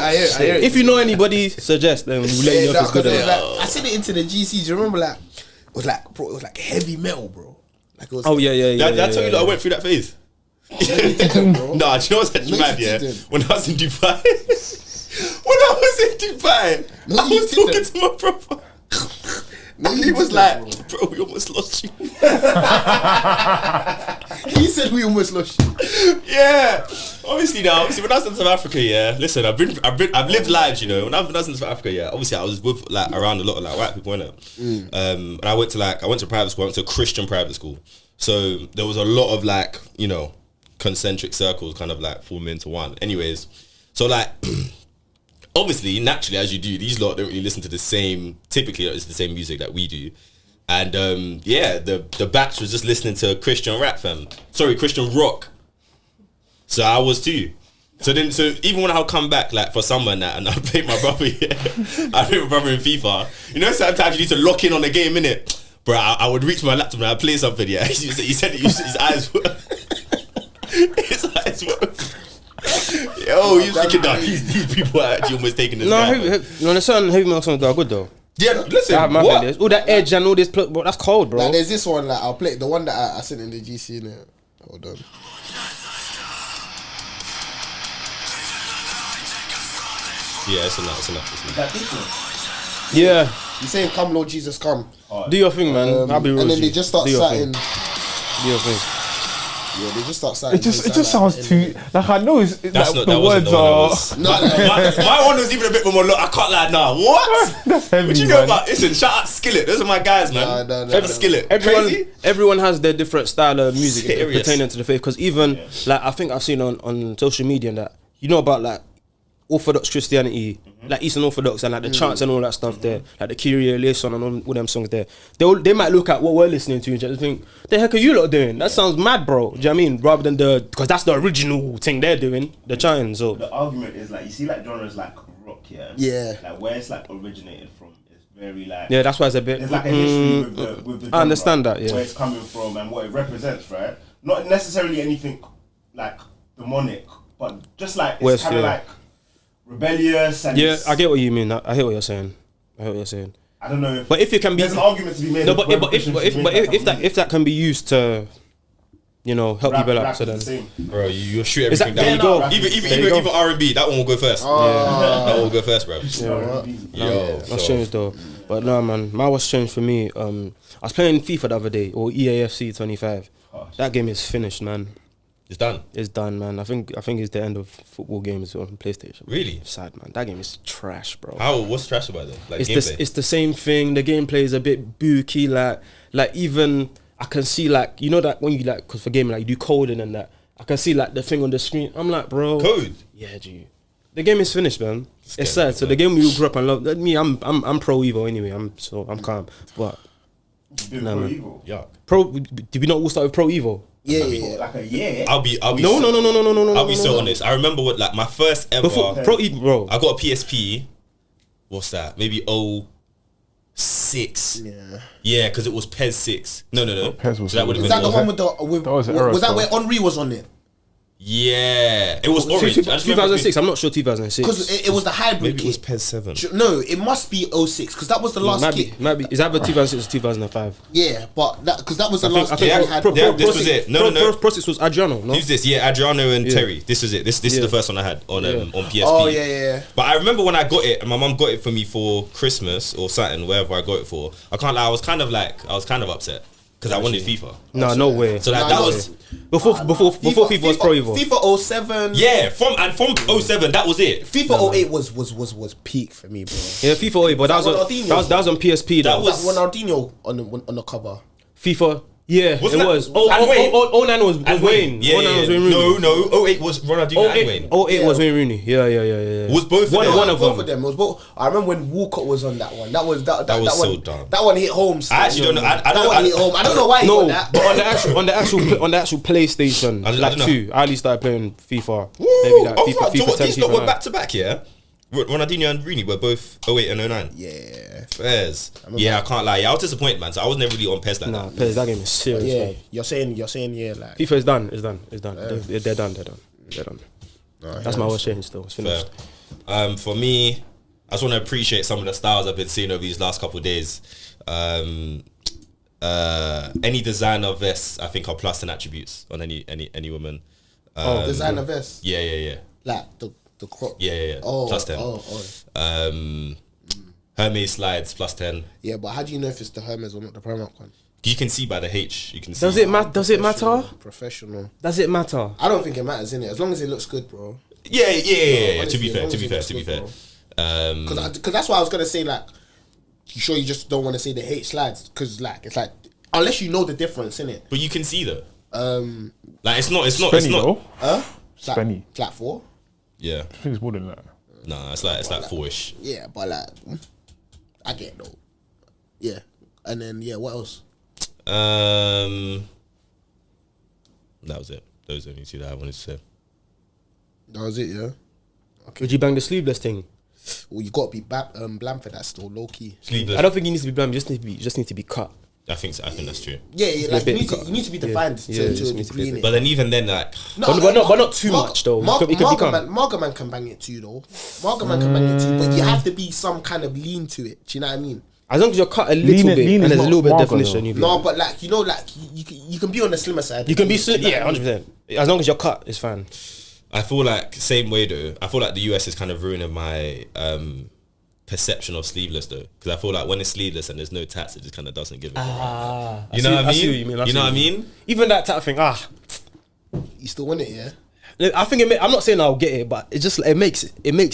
it. If you know anybody, suggest then we'll let you know if it's good or not. I seen it into the GC. Do you remember it was like heavy metal, bro. Like it was. Oh yeah. Did I tell you that I went through that phase? No, you didn't, bro. Nah, do you know what's actually mad? you Yeah, didn't. when I was in Dubai, I you was talking didn't. to my brother. No, He you was didn't, like, bro. bro, we almost lost you. He said we almost lost you. Yeah, obviously when I was in South Africa, yeah. Listen, I've lived lives, you know. When I was in South Africa, yeah. Obviously, I was with like around a lot of like white people, innit? And I went to private school. I went to a Christian private school, so there was a lot of like concentric circles, kind of like forming into one. Anyways, so like. Obviously, naturally, as you do, these lot don't really listen to the same. Typically, it's the same music that we do, and the batch was just listening to Christian rap, Christian rock. So I was too. So even when I would come back, like for summer and that, and I played my brother, I played my brother in FIFA. You know, sometimes you need to lock in on the game, innit? Bro, I would reach my laptop and I'd play something. Yeah, he said his eyes were, his eyes were. Yo, you thinking that these people are actually almost taking this guy. There's certain heavy metal songs that are good though. Yeah, listen, what? All that edge and all this, bro, that's cold, bro. Like, there's this one, like, I'll play the one that I sent in the GC, innit? Hold on. Yeah, it's enough. Yeah. He's saying, "Come, Lord Jesus, come." Do your thing, man. I'll be real. And then they just start citing. Do your thing. Yeah, they just start citing. It just sounds too like I know it's That's like, not, the that wasn't words the one are. my one was even a bit more. I can't lie now. What? That's heavy. What you man. know about? Listen, shout out Skillet. Those are my guys, man. No. Skillet. Everyone has their different style of music Serious. pertaining to the faith. Because even like I think I've seen on social media and that about like Orthodox Christianity, like Eastern Orthodox, and like the chants and all that stuff there, like the Kyrie eleison and all them songs there. They might look at what we're listening to and just think, the heck are you lot doing? That sounds mad, bro. Do you know what I mean? Rather than because that's the original thing they're doing, the chanting. So The argument is like, you see like genres like rock, Yeah. like where it's like originated from is very like, yeah, that's why it's a bit. there's like a history with the genre, I understand that, yeah. where it's coming from and what it represents, right? Not necessarily anything like demonic, but just like it's kind of like rebellious and Yeah, I get what you mean. I hear what you're saying. I don't know. But if it can be, there's an argument to be made. no, but if that can be used to, help people out, so then. Bro, you shoot Is everything that- there down. you go. Even R&B, that one will go first. That one will go first, bro. That's changed though. But no, man, my was changed for me. I was playing FIFA the other day, or EAFC 25. That game is finished, man. It's done. It's done, man. I think it's the end of football games on PlayStation. Really? Sad, man. That game is trash, bro. What's trash about it? Like It's gameplay? it's the same thing. The gameplay is a bit booky. Like even I can see that when you because for gaming you do coding and that. I can see the thing on the screen. I'm like, bro. Code? Yeah, G. The game is finished, man. It's sad. So man. the game we all grew up and love. Me, I'm pro Evo anyway. I'm calm. But Did Pro Evo. Yeah. Did we not all start with Pro Evo? Yeah. Like a year. I'll be No. I'll be so honest. I remember what like my first ever Before Pro Evo, bro. I got a PSP. What's that? Maybe 06. Yeah, because it was PES 6. No. PES was. So that would have Is been that the one with the? Was that where Henri was on it? Yeah, it was orange. 2006. I'm not sure 2006. Because it was the hybrid Maybe it was kit. PES 7. No, it must be 06 because that was the last kit. Might be. Is that 2006 or 2005? Yeah, but that because that was the last I kit think we had. this was it. No. Process was Adriano. No. Who's this? Yeah, Adriano and Terry. This is it. This is the first one I had on PSP. Oh yeah. But I remember when I got it, and my mum got it for me for Christmas or something, wherever I got it for. I can't lie, I was kind of upset because I wanted FIFA. No way. So that was before FIFA was Pro Evo. FIFA 07. yeah. From 07, that was it. FIFA 08 was peak for me, bro. Yeah, FIFA 08, but that was on PSP. That Was that Ronaldinho on the cover? FIFA. Yeah, Wasn't it that- was. and Wayne? 09 was Wayne. Yeah, 09 was Wayne Rooney. no. 08 was Ronaldinho and Wayne. 08 was Wayne Rooney. Yeah. Was both of them? One of Both them. of them. It was both. I remember when Walcott was on that one. That was was one, so dumb. That one hit home. Still. I actually don't know. I That one hit home. I don't know why he No, got that. but on the actual PlayStation, I like don't know. 2, I only started playing FIFA. Woo! Maybe like Oh, FIFA, fuck, so FIFA what, 10, these lot FIFA were 9. back to back, yeah? Ronaldinho and Rooney were both 08 and 09. Yeah. Fairs. Yeah, I can't lie. Yeah, I was disappointed, man. So I was never really on PES like Nah, that. PES, that game is serious. Yeah. man. You're saying yeah, like FIFA is done. It's done. They're done. That's my worst change still. It's Fair. finished. For me, I just want to appreciate some of the styles I've been seeing over these last couple of days. Any designer vests, I think, are plus 10 attributes on any woman. designer vest. Yeah. Like the crop. Yeah. Oh, Plus 10. Hermes slides plus 10. Yeah, but how do you know if it's the Hermes or not the Primark one? You can see by the H. You can see. Does it matter? Professional. Does it matter? I don't think it matters, innit? As long as it looks good, bro. Yeah. Honestly, To be as long as it fair. looks good, bro. Because that's why I was gonna say, like, you sure you just don't want to say the H slides? Because like it's like unless you know the difference, innit? But you can see though. Like it's not. Though. Spenny. It's like 4. Yeah. I think it's more than that. Nah, it's like 4ish. Yeah, but like I get it though. Yeah, and then what else? That was it. Those are the only two that I wanted to say. That was it, yeah. Would you bang the sleeveless thing? Well, you got to be bland for that still, low key. Sleeveless. I don't think you need to be bland. You just need to be cut. I think so. I think that's true. Yeah, like bit you need to be defined to just a need to be degree, a bit. innit? But then even then, like, But not too much though. It could be calm. Margaman can bang it too, though. Margaman can bang it too, but you have to be some kind of lean to it. Do you know what I mean? As long as you're cut a little bit lean and is there's a not little bit of marker, definition, though. you No, but like you can be on the slimmer side. You can be Do you know yeah, what I mean? 100%. As long as you're cut, it's fine. I feel like same way though. I feel like the US is kind of ruining my perception of sleeveless though, because I feel like when it's sleeveless and there's no tats, it just kind of doesn't give it. You know what I mean? I see what you mean. You know what I mean? Even that type of thing. You still want it, yeah? I think I'm not saying I'll get it, but it makes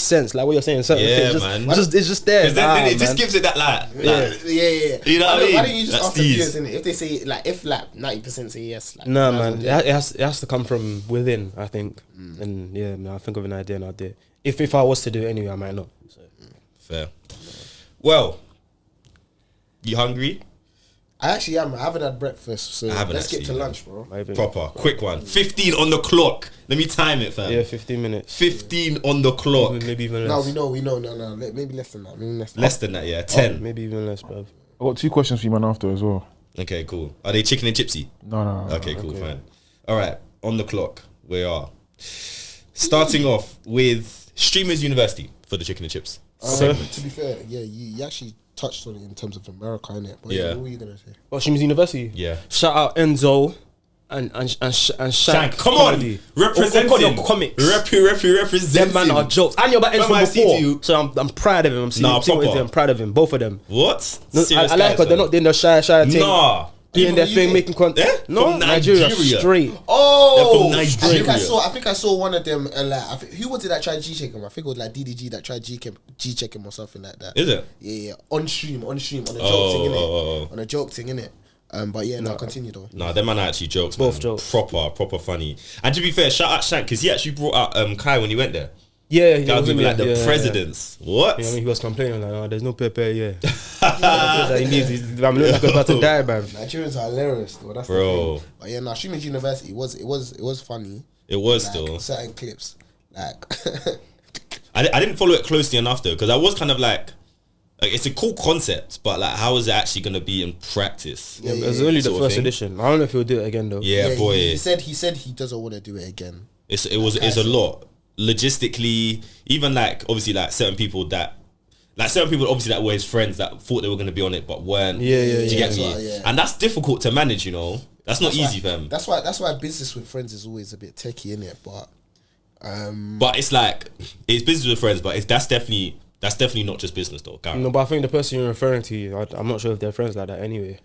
sense. Like what you're saying, certain Yeah, things. man. It's just there. Because then it just gives it that like. Yeah. You know what I mean? Why don't you just That's ask the these. viewers, innit? If they say like 90% say yes, like Nah, man, it has to come from within. I think, and yeah, man, I think of an idea and I'll do it. If I was to do it anyway, I might not. So. Fair. Well, you hungry? I actually am. I haven't had breakfast, so let's get to actually, lunch, bro. Proper, quick one. 15 on the clock. Let me time it, fam. Yeah, 15 minutes. 15 on the clock. Maybe even No, less. we know. No, maybe less than that. Less than that, yeah. 10. Maybe even less, bruv. I got 2 questions for you, man, after as well. Okay, cool. Are they chicken and gypsy? No. Okay, cool, fine. All right, on the clock, we are. Starting off with Streamers University for the chicken and chips. To be fair, yeah, you actually touched on it in terms of America, innit? But Yeah. what were you gonna say? What, Streamers University? Yeah. Shout out Enzo and Shank. Come on, Comedy. representing. Your comics. Representing. Them man are jokes. And you're about Enzo Fam, I see before. you. So I'm proud of him. I'm seeing Nah, with proper. him. I'm proud of him. Both of them. What? No, Serious I like guys, because they're man. not doing the shy thing. Nah. Doing their From thing, UK? making content. Eh? No, From Nigeria Nigeria. straight. Oh, They're from Nigeria. I think I saw one of them. Who was it that tried G-check him? I think it was like DDG that tried G-check him or something like that. Is it? Yeah. On stream, on a joke thing, Oh. On a joke thing, innit? But yeah, no, continue though. Nah, them man are actually jokes. Both man. jokes. Proper funny. And to be fair, shout out Shank because he actually brought out Kai when he went there. Yeah, That was even like the yeah. presidents. What? Yeah, I mean, he was complaining like, oh, there's no Pepe, yeah. That he needs. I'm looking like I'm about to die, man. Nigerians are hilarious, though. That's Bro. the thing. But yeah, Shoemage University it was funny. It was Like, still. certain clips, like I didn't follow it closely enough though, because I was kind of like it's a cool concept, but like, how is it actually gonna be in practice? Yeah, it was only the sort of first thing. edition. I don't know if he'll do it again though. Yeah, boy. He said he doesn't want to do it again. It's a lot logistically. Even like obviously like certain people obviously that were his friends that thought they were gonna be on it but weren't. Yeah, Do you get me? Right, yeah. And that's difficult to manage. You know, that's not easy, fam. That's why business with friends is always a bit techie, in it. But it's like it's business with friends, but that's definitely not just business though. Gareth. No, but I think the person you're referring to, I'm not sure if they're friends like that anyway.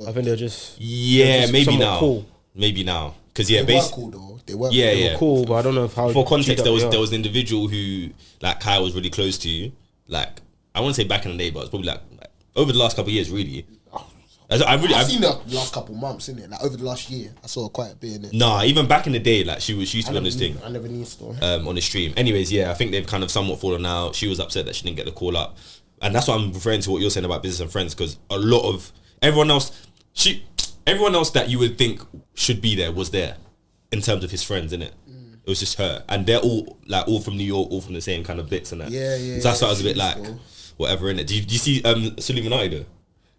I think they're just maybe somewhat now. cool. Maybe now, because yeah, they were basically. cool though. They were Yeah, cool. yeah. Cool, but I don't know if how. For context, there was yeah. an individual who like Kai was really close to. Like I won't say back in the day, but it's probably like over the last couple of years, really. I've seen the last couple months, innit? Like over the last year, I saw quite a bit in it. Nah, even back in the day, like she used to be on this thing. I never knew still. On the stream. Anyways, yeah, I think they've kind of somewhat fallen out. She was upset that she didn't get the call up, and that's why I'm referring to what you're saying about business and friends, because a lot of everyone else that you would think should be there was there, in terms of his friends, innit? It was just her, and they're all from New York, all from the same kind of bits and that. Yeah. So that's why I was a bit like, whatever, innit? Do you see Suleimanati though?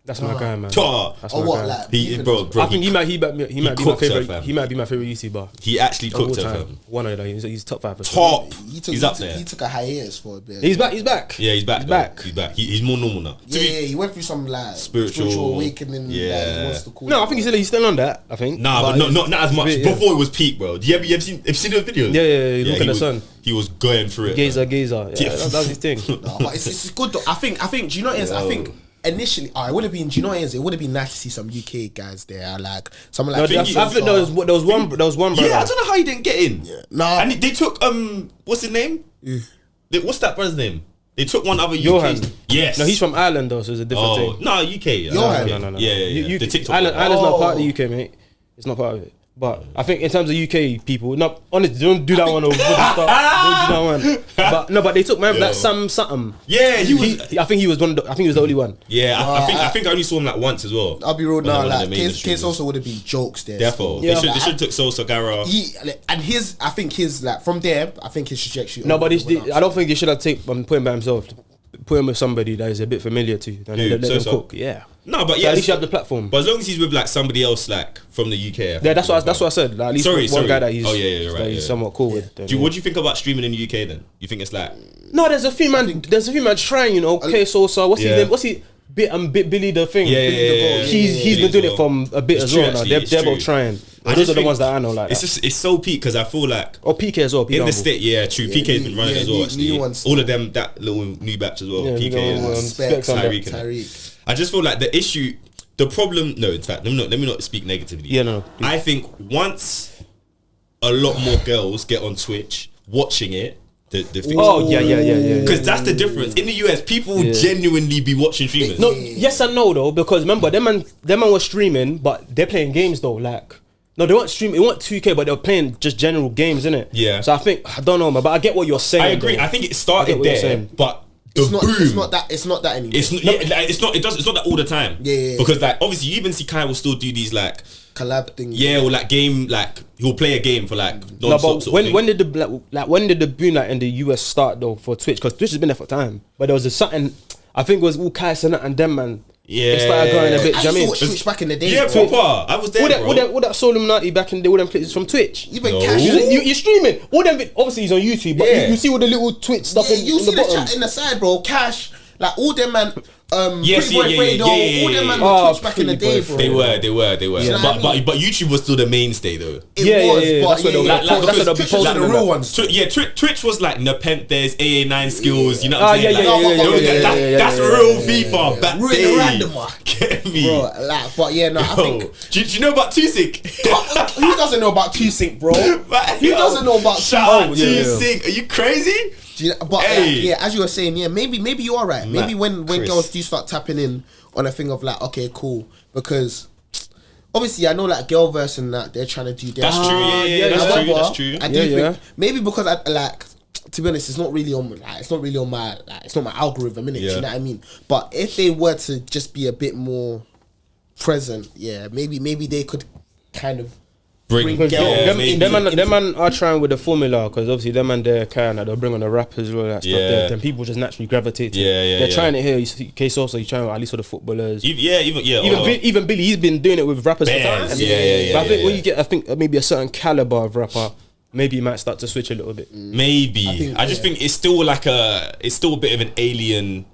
That's my guy, man. That's Oh, my what? guy. Like, He, bro, I think he might be my cooked her, favorite. fam. He might be my favorite YouTuber. he actually Of all cooked her, time. fam. One of them. He's top 5. Top. He's up he there. took a hiatus for a bit. He's back. He's back. Yeah, he's back. He's though. back. He's back. He's more normal now. Yeah, he went through some like Spiritual awakening. yeah. Like, he wants to call No, it. I think he's still on that. I think. Nah, but not as much. Yeah. Before it was peak, bro. Do you ever seen those videos? Yeah. Look at the sun. He was going through it. Gazer. man. Yeah, that's his thing. No, but it's good though. I think. Do you know what it is? I think initially, it would have been. Do you know what it is? It would have been nice to see some UK guys there, like someone like. I think there was one. There was one brother. Yeah, I don't know how he didn't get in. Yeah. Nah. And they took what's his name? What's that brother's name? They took one other Johan. UK. Yes. No, he's from Ireland though, so it's a different Oh thing. no, UK. Johan. No. Yeah. The TikTok. Ireland's not part of the UK, mate. It's not part of it. But I think in terms of UK people, no, honestly, don't do that one over the start. Don't do that one. But they took man like Sam something. Yeah, I think he was one. I think he was the only one. Yeah, I think I only saw him like once as well. I'll be real now. One of the Like main Case also would have been jokes there. Therefore, Yeah, they should took Sosa Gara. I think his like from there. I think his trajectory. No, but went up. I don't think they should have put him by himself. Put him with somebody that is a bit familiar to. And let them Sosa? cook. Yeah. No, but So yeah, at least you have the platform. But as long as he's with like somebody else like from the UK. Yeah, that's what I said. Like, at least one guy that he's, you're right, that he's somewhat cool with. Then, What do you think about streaming in the UK then? You think it's like No, there's a few man. There's a few man trying. You know, K Sosa. What's his Yeah. name? What's he? Bit Billy the thing. Yeah, Billy yeah, the yeah, Goat. yeah, He's yeah, been doing as it from a bit It's as true, well. Now actually, they're true. both trying. I Those just are the think ones that I know. Like it's so peak because I feel like or PK as well. in the Humble. state, yeah, true. PK's been running as well. new Actually, ones. all of them, that little new batch as well. Yeah, PK we got, and Specs on Tyreek. that. and that. I just feel like the problem. No, in fact, let me not speak negatively. Yeah, no. I think once a lot more girls get on Twitch watching it, the Oh yeah. because that's the difference. In the US, people genuinely be watching streamers. No, yes and no though, because remember them man was streaming, but they're playing games though. Like no, they weren't streaming. It weren't 2K, but they were playing just general games, innit? Yeah. So I don't know, man, but I get what you're saying. I agree. Though. I think it I get started what you're there, saying. but It's the not. boom. It's not that anymore. It's not. It's not that all the time. Yeah. Because like obviously you even see Kai will still do these like collab thing. or like game like he'll play a game for like No, non-stop but sort of thing. when did the boom like in the US start though for Twitch? Because Twitch has been there for time, but there was a something. I think it was all Kai Cenat and them man. Yeah. It started going a bit. I Do you know what I mean? used to watch Twitch back in the day. Yeah, bro. proper. I was there, bro. All that Soul Illuminati back in the day, all them places from Twitch. Even No. Cash. You're streaming. All them obviously he's on YouTube, but Yeah. you see all the little Twitch stuff Yeah, in, you in see the the bottom. chat in the side, bro. Cash, like all them man. Yes, Pretty Boy yeah, Fredo, yeah, all them man yeah. on Twitch back in the Pretty day, Boy bro. They were. Yeah. But YouTube was still the mainstay though. It Yeah, was, yeah, but that's what they'll yeah, be- that's what they'll be Twitch was posting the on real that. ones. Twitch was like Nepenthes, AA9 skills, you know what I'm yeah, saying? yeah, Like, yeah, those yeah, guys- yeah, That's yeah, real FIFA back Really day. random, Get me. Bro, like, but yeah, no, I think. Do you know about Tusik? Who doesn't know about 2Sync, bro? Who doesn't know about Shout out 2Sync? yeah. Tusik. Are you crazy? But Hey. yeah, as you were saying, yeah, maybe you are right. Maybe when Chris. girls do start tapping in on a thing of like, okay, cool, because obviously I know like Girlverse and that they're trying to do their That's true. Yeah, yeah, that's yeah. true. That's true. I do Yeah, think maybe because I like to be honest, it's not really on my it's not my algorithm, innit? Yeah. You know what I mean? But if they were to just be a bit more present, maybe they could kind of bring girls. Them man are trying with the formula, because obviously them man they're kind of they'll bring on the rappers and all that stuff. Then people just naturally gravitate to it. They're trying it here. Case also he's trying at least with the footballers. Even Billy, he's been doing it with rappers for time. But I think when you get maybe a certain caliber of rapper, maybe you might start to switch a little bit. Maybe I just think it's still a bit of an alien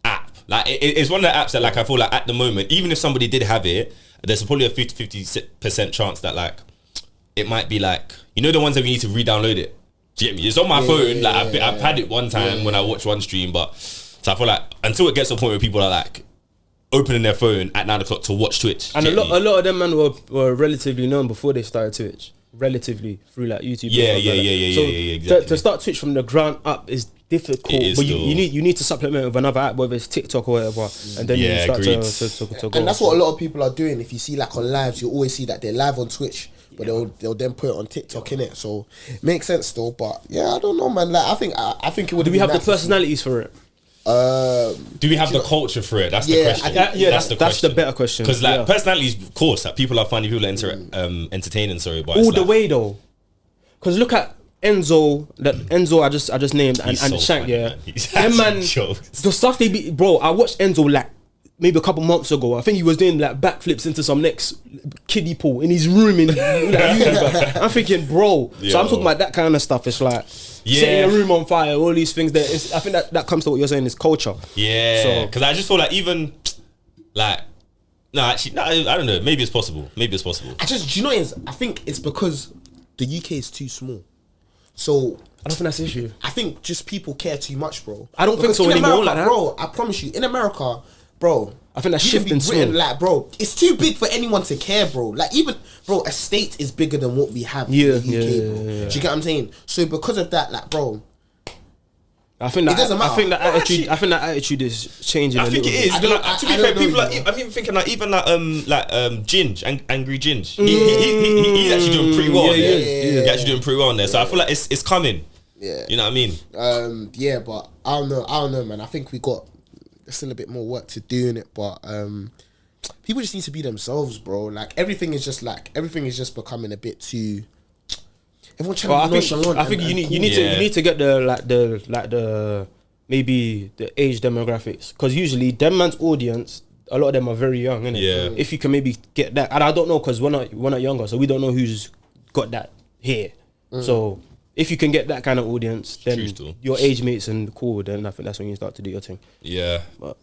app. Like it's one of the apps that like I feel like at the moment, even if somebody did have it, there's probably a 50% chance that like it might be like, you know, the ones that we need to re-download it. Do you get me? It's on my phone. I've had it one time when I watched one stream, but so I feel like until it gets to a point where people are like opening their phone at 9 o'clock to watch Twitch. And a lot of them man were relatively known before they started Twitch. Relatively through like YouTube. Exactly. To start Twitch from the ground up is difficult, but you need to supplement with another app, whether it's TikTok or whatever, and then you start to go. And that's what a lot of people are doing. If you see like on lives, you always see that they're live on Twitch, but they'll then put it on TikTok, innit? So it makes sense though. But I don't know, man. Like I think it would. Do we have the personalities for it? Do we have the culture for it? That's the question. That's the better question. Because like personalities, of course, like people are funny, people are entertaining. Sorry, but all the way though. Because look at Enzo, I just named and so Shank. Funny, man. The stuff they be, bro. I watched Enzo like maybe a couple months ago. I think he was doing like backflips into some next kiddie pool in his room. I'm thinking, bro. So I'm talking about that kind of stuff. It's like. Setting a room on fire, all these things there. I think that comes to what you're saying is culture. Yeah, because I just feel like even like I don't know. Maybe it's possible. Do you know what it is? I think it's because the UK is too small. So I don't think that's the issue. I think just people care too much, bro. I don't think so anymore. America, like that. Bro, I promise you, in America, bro. I think that's shifting soon. Like, bro, it's too big for anyone to care, bro. Like, even, bro, a state is bigger than what we have in the UK, bro. Do you get what I'm saying? So because of that, like, bro, I think that it doesn't matter. I think that attitude is changing. I think it is. To be fair, people I'm even thinking like even like Ginge, Angry Ginge. He's actually doing pretty well. He's actually doing pretty well on there. So I feel like it's coming. Yeah, you know what I mean. But I don't know, man. I think we got still a bit more work to do in it, but people just need to be themselves, bro. Like everything is just becoming a bit too. Everyone trying to be nonchalant. I think you need to get the maybe the age demographics, because usually them man's audience, a lot of them are very young, innit? Yeah. If you can maybe get that, and I don't know because we're not younger, so we don't know who's got that here. So if you can get that kind of audience, then your age mates and cool, then I think that's when you start to do your thing. Yeah. But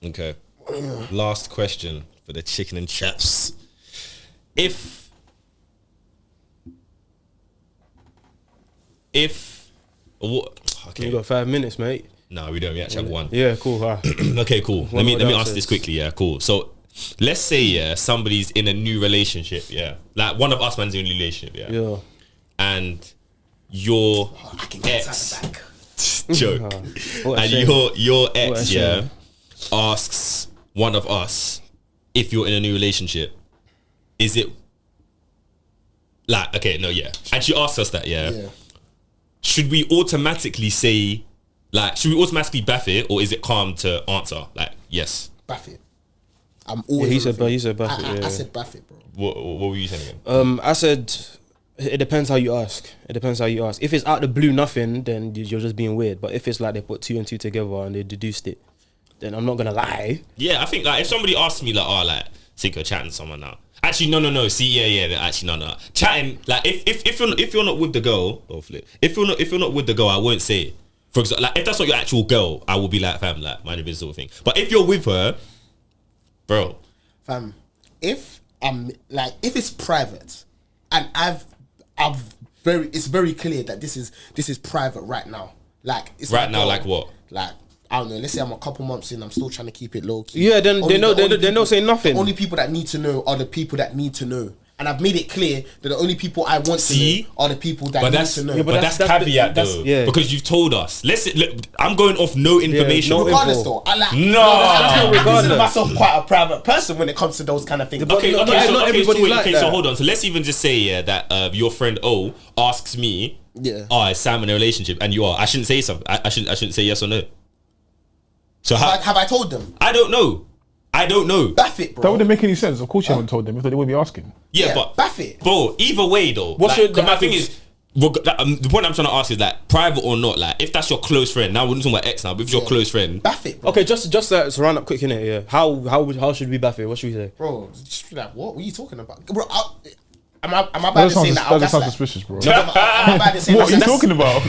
okay. Last question for the chicken and chaps. If you got 5 minutes, mate. No, we don't. We actually have one. Yeah, cool. Okay, cool. Let me answer this quickly. Yeah, cool. So let's say somebody's in a new relationship. Yeah, like one of us man's in a relationship. Yeah. And your ex joke, and your ex asks one of us if you're in a new relationship, is it like and she asks us that should we automatically say should we automatically baff it, or is it calm to answer like yes? Baff it. I'm always he said baff it. I said baff it, bro. What were you saying again? I said it depends how you ask. If it's out the blue nothing, then you're just being weird. But if it's like they put 2 and 2 together and they deduced it, then I'm not gonna lie. Yeah, I think like if somebody asks me like, think you're chatting to someone now. Actually, no. See, actually, no. Chatting like if you're not with the girl, if you're not with the girl, I won't say it. For example, like if that's not your actual girl, I will be like, fam, like mind your business sort of thing. But if you're with her, bro, fam, if it's private, and it's very clear that this is private right now. Like it's right now, like what? Like I don't know. Let's say I'm a couple months in. I'm still trying to keep it low key. Yeah, then they're not saying nothing. The only people that need to know are the people that need to know. And I've made it clear that the only people I want to know are the people that need to know. Yeah, but that's caveat though. Yeah. Because you've told us. Look, I'm going off no information. Regardless though. I consider myself quite a private person when it comes to those kind of things. Okay, so hold on. So let's even just say that your friend O asks me is Sam in a relationship and you are, I shouldn't say something. I shouldn't say yes or no. So have I told them? I don't know. Baff it, bro. That wouldn't make any sense. Of course you haven't told them if they wouldn't be asking. Yeah, but baff it, bro. Either way, though. My thing is, the point I'm trying to ask is like private or not. Like if that's your close friend, now we're not talking about ex now. But if your close friend, baff it, bro. Okay, just to round up quick, innit? Yeah. How should we baff it? What should we say, bro? Just be like, what are you talking about, bro? Am I about to say that? That sounds suspicious, bro. Am I about to say what are you talking about?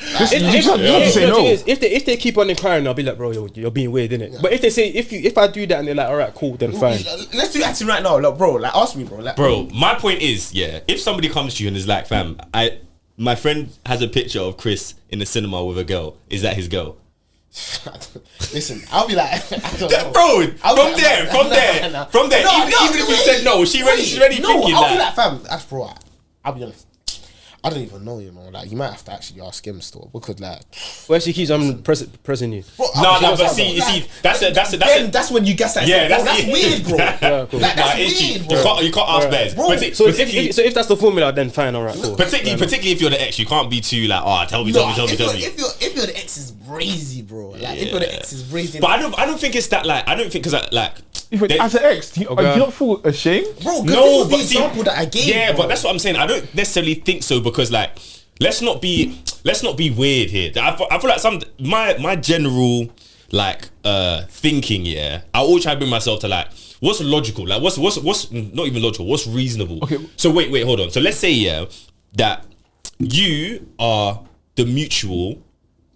If they keep on inquiring, I'll be like, bro, you're being weird, innit? Yeah. But if they say if I do that and they're like, all right, cool, then fine. Let's do acting right now, like, bro. Like, ask me, bro. Like, bro, my point is, if somebody comes to you and is like, fam, my friend has a picture of Chris in the cinema with a girl. Is that his girl? Listen, I'll be like, bro. From there. Even if you said no, she's ready thinking I'll be that. like, fam, that's bro. I'll be honest. I don't even know, you know. Like, you might have to actually ask him still because, like, where she keeps pressing you. Bro, no, but see, that's when you guess that. Yeah, that's weird, bro. Yeah, cool. Like, that's weird, bro. You can't ask bears. Bro. So if that's the formula, then fine, all right, cool. Particularly if you're the ex, you can't be too like, tell me. If you're the ex is brazy, bro. Like, if you're the ex is brazy. But I don't think it's that like. I don't think because like. As an ex, do you not feel ashamed? Bro, no, but the example that I gave. Yeah, bro. but that's what I'm saying. I don't necessarily think so because like, let's not be weird here. I feel like my general like thinking. Yeah, I always try to bring myself to like what's logical. Like what's not even logical. What's reasonable? Okay. So wait, hold on. So let's say that you are the mutual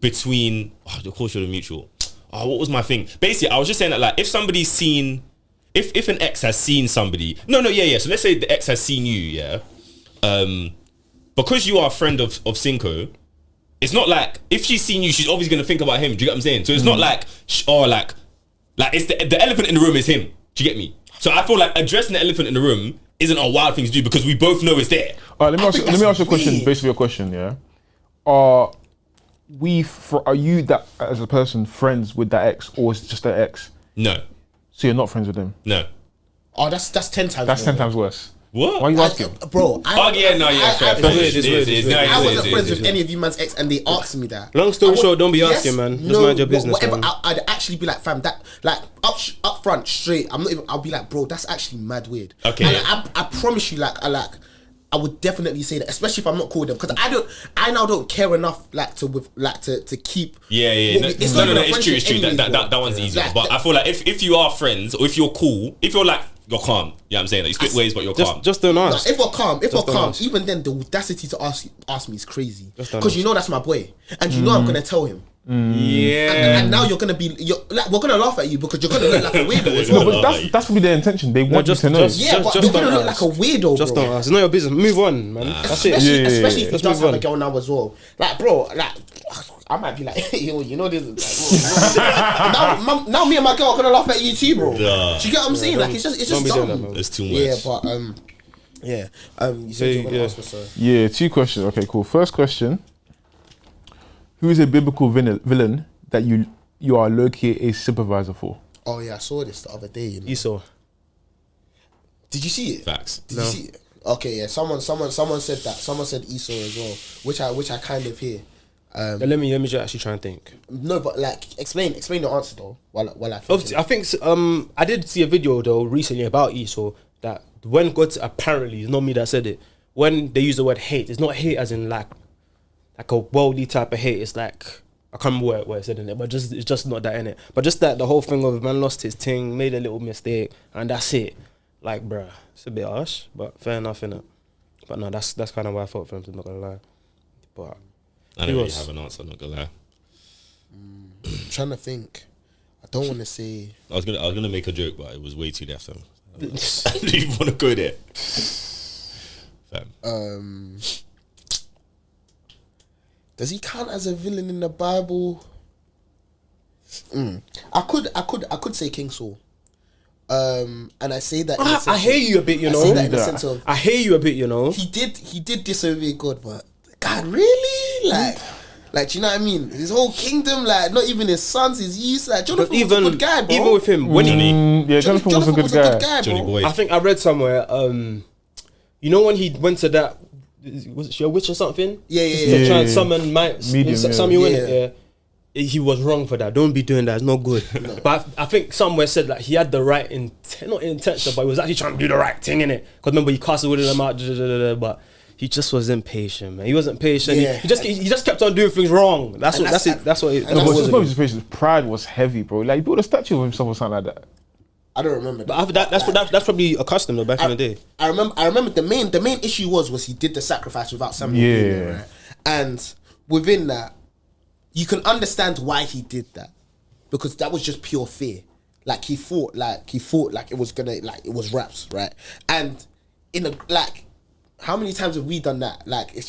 between. Of course, you're the mutual. What was my thing? Basically, I was just saying that like if somebody's seen, if an ex has seen somebody, So let's say the ex has seen you, because you are a friend of Cinco, it's not like if she's seen you, she's obviously gonna think about him. Do you get what I'm saying? So it's not like like it's the elephant in the room is him. Do you get me? So I feel like addressing the elephant in the room isn't a wild thing to do because we both know it's there. All right, let me ask you a question based on your question. Yeah, are you that as a person friends with that ex or is it just that ex? No. So you're not friends with them? No. Oh, that's 10 times. That's 10 times worse. What? Why are you asking? Bro, fair. I wasn't friends with any of you man's ex and they asked me that. Long story short, don't be asking, man. Just mind your business, whatever, man. I'd actually be like, fam, that like up front, straight. I'll be like, bro, that's actually mad weird. Okay. And I promise you, I would definitely say that, especially if I'm not called them, because I now don't care enough to keep. Yeah. It's true. That one's easier. But I feel like if you are friends or if you're cool, if you're like you're calm, you know what I'm saying? Like you split ways, but you're calm. Just don't ask. If we're calm, even then the audacity to ask me is crazy. Because you know that's my boy, and you know I'm gonna tell him. Yeah. And now we're gonna laugh at you because you're gonna look like a weirdo as well. No, but that's probably their intention. They want you to know. But you're gonna look like a weirdo, Just bro. don't ask. It's not your business. Move on, man. That's it. Especially if he does have a girl now as well. Like, bro, I might be like, you know this. Now me and my girl are gonna laugh at you too, bro. Do you get what I'm saying? Like, it's just dumb. It's too much. Yeah, but you said you were gonna ask us. Yeah, 2 questions. Okay, cool. First question: who is a biblical villain that you are low-key a sympathizer for? Oh yeah, I saw this the other day. You know? Esau. Did you see it? Facts. Did you see it? Okay, yeah. Someone said that. Someone said Esau as well, which I kind of hear. Let me just actually try and think. No, but like explain the answer though. While I think. Obviously, I think I did see a video though recently about Esau that when God apparently it's not me that said it. When they use the word hate, it's not hate as in like a worldly type of hate. It's like I can't remember where it said in it, but it's just not that in it. But just that the whole thing of man lost his thing, made a little mistake, and that's it. Like, bruh, it's a bit harsh, but fair enough, innit? But no, that's kind of why I thought for him, I'm not gonna lie. But I don't really have an answer, I'm not gonna lie. I'm trying to think. I don't want to say. I was gonna make a joke, but it was way too left. I didn't even want to go there. Fam. Does he count as a villain in the Bible? I could say King Saul. And I say that. I hear you a bit, you know. I say that in the sense of I hear you a bit, you know. He did disobey God, but God really like, do you know what I mean? His whole kingdom, like, not even his sons, his youth, like, Jonathan was a good guy, bro. Even with him, when Jonathan was a good guy. Johnny boy. I think I read somewhere, you know, when he went to was she a witch or something? Yeah. To try and summon Medium, Samuel in it. Yeah. He was wrong for that. Don't be doing that. It's not good. But I think somewhere said that he had the right not intention, but he was actually trying to do the right thing in it. Because remember, he casted with them out, but he just was impatient, man. He wasn't patient. Yeah. He just kept on doing things wrong. That's what it. No, but it's not just patience. Pride was heavy, bro. Like he built a statue of himself or something like that. I don't remember. But that's probably a custom though back in the day. I remember the main issue was he did the sacrifice without Samuel being there, right? And within that, you can understand why he did that, because that was just pure fear. Like he thought like it was gonna, like it was raps, right? And how many times have we done that? Like we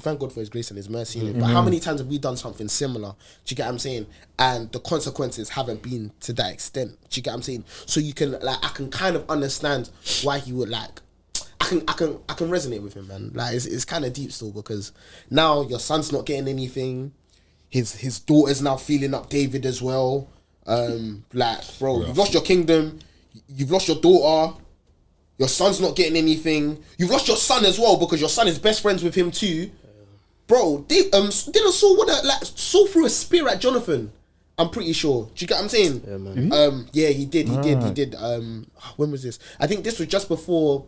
thank God for His grace and His mercy in it, but how many times have we done something similar? Do you get what I'm saying? And the consequences haven't been to that extent. Do you get what I'm saying? So you can I can kind of understand why he would I can resonate with him, man. Like it's kind of deep still, because now your son's not getting anything. His daughter's now feeling up David as well. Bro, you've lost your kingdom, you've lost your daughter, your son's not getting anything. You've lost your son as well, because your son is best friends with him too. Bro, didn't Saul threw a spear at Jonathan? I'm pretty sure. Do you get what I'm saying? Yeah, man. He did. When was this? I think this was just before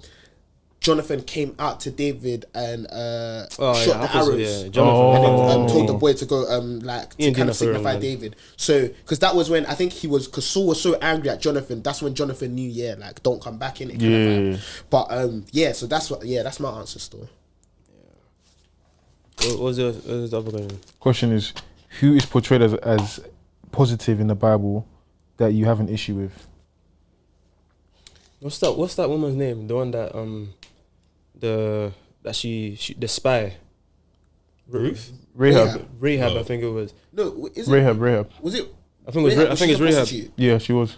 Jonathan came out to David and shot the arrows. Jonathan. And then told the boy to go to kind of signify man. David. So because that was when I think because Saul was so angry at Jonathan, that's when Jonathan knew, don't come back in it. Kind of. But so that's my answer still. What was the other question? Question is, who is portrayed as positive in the Bible that you have an issue with? What's that woman's name? The one that the spy. Ruth? Rahab. Rahab, I think it was. No, is it Rahab. Was it? I think it's Rahab. Yeah, she was.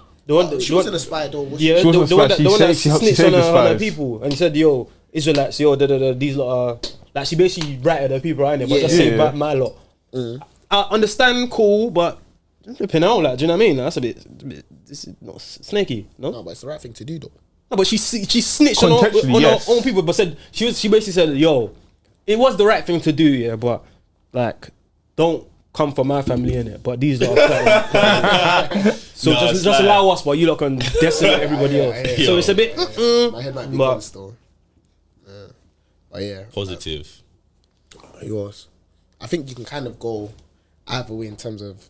She wasn't a spy though. Yeah, She wasn't the a one spy. that She snitched saved the on her spies. people, and he said, "Yo, Israelites, these lot are." Like she basically ratted her people right there, but just Yeah. say my lot. I understand, cool, but flipping out, do you know what I mean? That's a bit this is not snaky, no? No, but it's the right thing to do though. No, but she snitched on Contextually, yes. her own people, but she basically said, "Yo, it was the right thing to do, yeah, but don't come for my family in it." But these are so just allow us, but you lot can decimate everybody else. So it's a bit. My head might be gone still. But yeah, Positive. yours. I think you can kind of go either way in terms of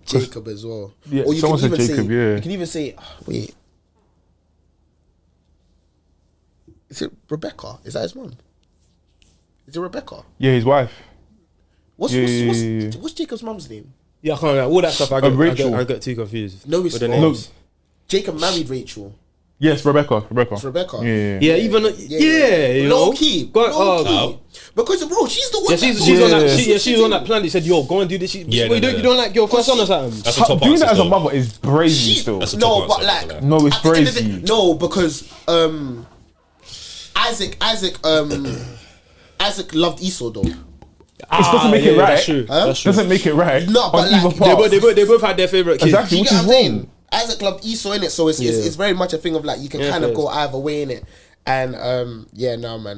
Jacob as well. Yeah, or you someone can said even Jacob, say, yeah. You can even say, wait, is it Rebecca? Is that his mom? Is it Rebecca? Yeah, his wife. What's Jacob's mom's name? Yeah, I can't remember all that stuff. Rachel. I get too confused. No, it's with the not. names. Jacob married Rachel. Yes, Rebecca. It's Rebecca. Yeah. Yeah, even you know, low key. Because bro, she's the one. Yeah, she's on that plan. They said, "Yo, go and do this." You don't like your first son or something? That's a top Doing answer that as a still. mother is brazy still. That's a No, top but answer, like, No, it's at the end of the brazy. day- No, because Isaac loved Esau though. It doesn't make it right. That's true. That's true. Doesn't make it right. No, but on either like, part. They both had their favorite kids. Exactly, You which get is what I'm saying? wrong. Isaac loved Esau in it, so it's very much a thing of like you can kind of go either way in it. And man,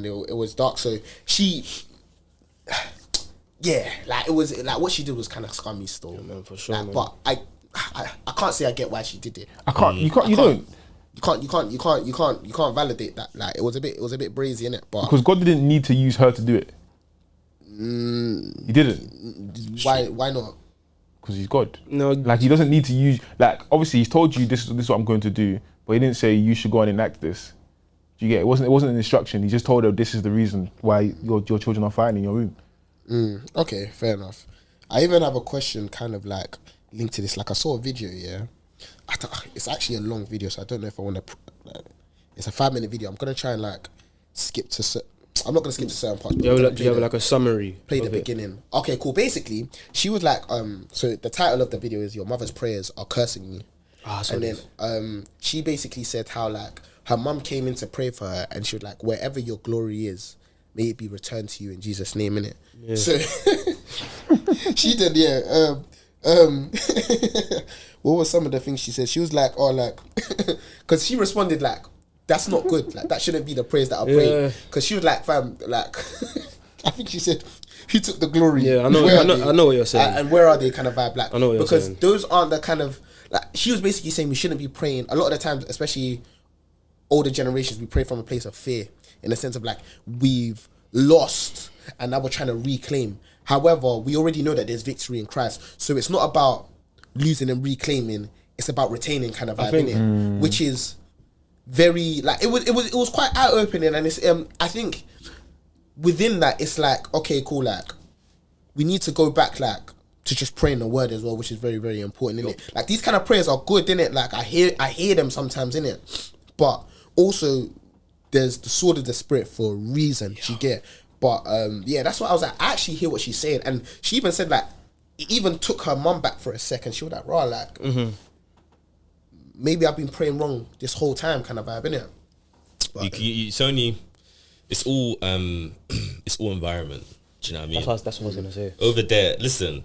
it was dark. So she, like it was like what she did was kind of scummy still, man, for sure. Like, Man. but I can't say I get why she did it. I can't. You can't. You don't. You can't validate that. Like it was a bit brazy in it, but Because God didn't need to use her to do it. He didn't. why not? Because he's God. No, Like he doesn't need to use. Like obviously he's told you this is what I'm going to do, but he didn't say you should go and enact this. Do you get it? It wasn't an instruction. He just told her this is the reason why your children are fighting in your womb. Okay, fair enough. I even have a question kind of like linked to this. Like I saw a video, it's actually a long video, so I don't know if I want to. It's a 5-minute video. I'm gonna try and like skip to. I'm not gonna skip to certain parts. But you have like a summary. Play the of it. beginning. Okay, cool. Basically, she was like, so the title of the video is "Your mother's prayers are cursing me," and then she basically said how like her mum came in to pray for her, and she was like, "Wherever your glory is, may it be returned to you in Jesus' name," innit? Yeah. So she did, what were some of the things she said? She was like, because she responded like, that's not good. Like that shouldn't be the praise that I pray. Because she was like, fam, like I think she said, "Who took the glory?" Yeah, I know what you're saying. And where are they? Kind of vibe. Like, I know what you're because saying. those aren't the kind of like she was basically saying we shouldn't be praying. A lot of the times, especially older generations, we pray from a place of fear, in the sense of like we've lost and now we're trying to reclaim. However, we already know that there's victory in Christ, so it's not about losing and reclaiming. It's about retaining, kind of vibe, innit? Which is very like it was quite eye opening, and it's I think within that it's like, okay, cool, like we need to go back like to just praying the word as well, which is very, very important, innit? Like these kind of prayers are good, innit? Like I hear them sometimes, innit? But also there's the sword of the spirit for a reason. You get. But yeah, that's what I was like. I actually hear what she's saying, and she even said like, it even took her mum back for a second. She was like, "Raw, like, maybe I've been praying wrong this whole time," kind of vibe, innit? But, it's all it's all environment. Do you know what I mean? That's what I was gonna say. Over there, listen.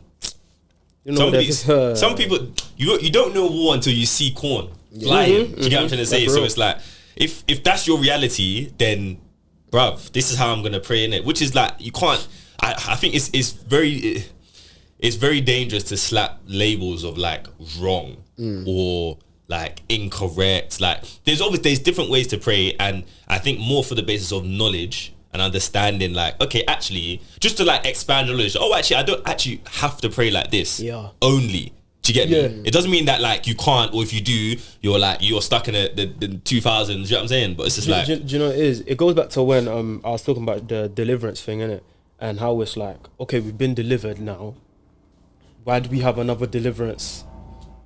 You know, some people you don't know war until you see corn flying. Do you get what I'm trying to say? So it's like if that's your reality, then bruv, this is how I'm gonna pray in it. Which is like you can't. I think it's very dangerous to slap labels of like wrong or like incorrect. Like there's different ways to pray, and I think more for the basis of knowledge and understanding. Like, okay, actually, just to like expand knowledge. Oh, actually, I don't actually have to pray like this. Yeah. Only. Do you get me? It doesn't mean that like you can't, or if you do, you're stuck in the 2000s. You know what I'm saying? But it's just like, do you know what it is? It goes back to when I was talking about the deliverance thing, innit? And how it's like, okay, we've been delivered now. Why do we have another deliverance,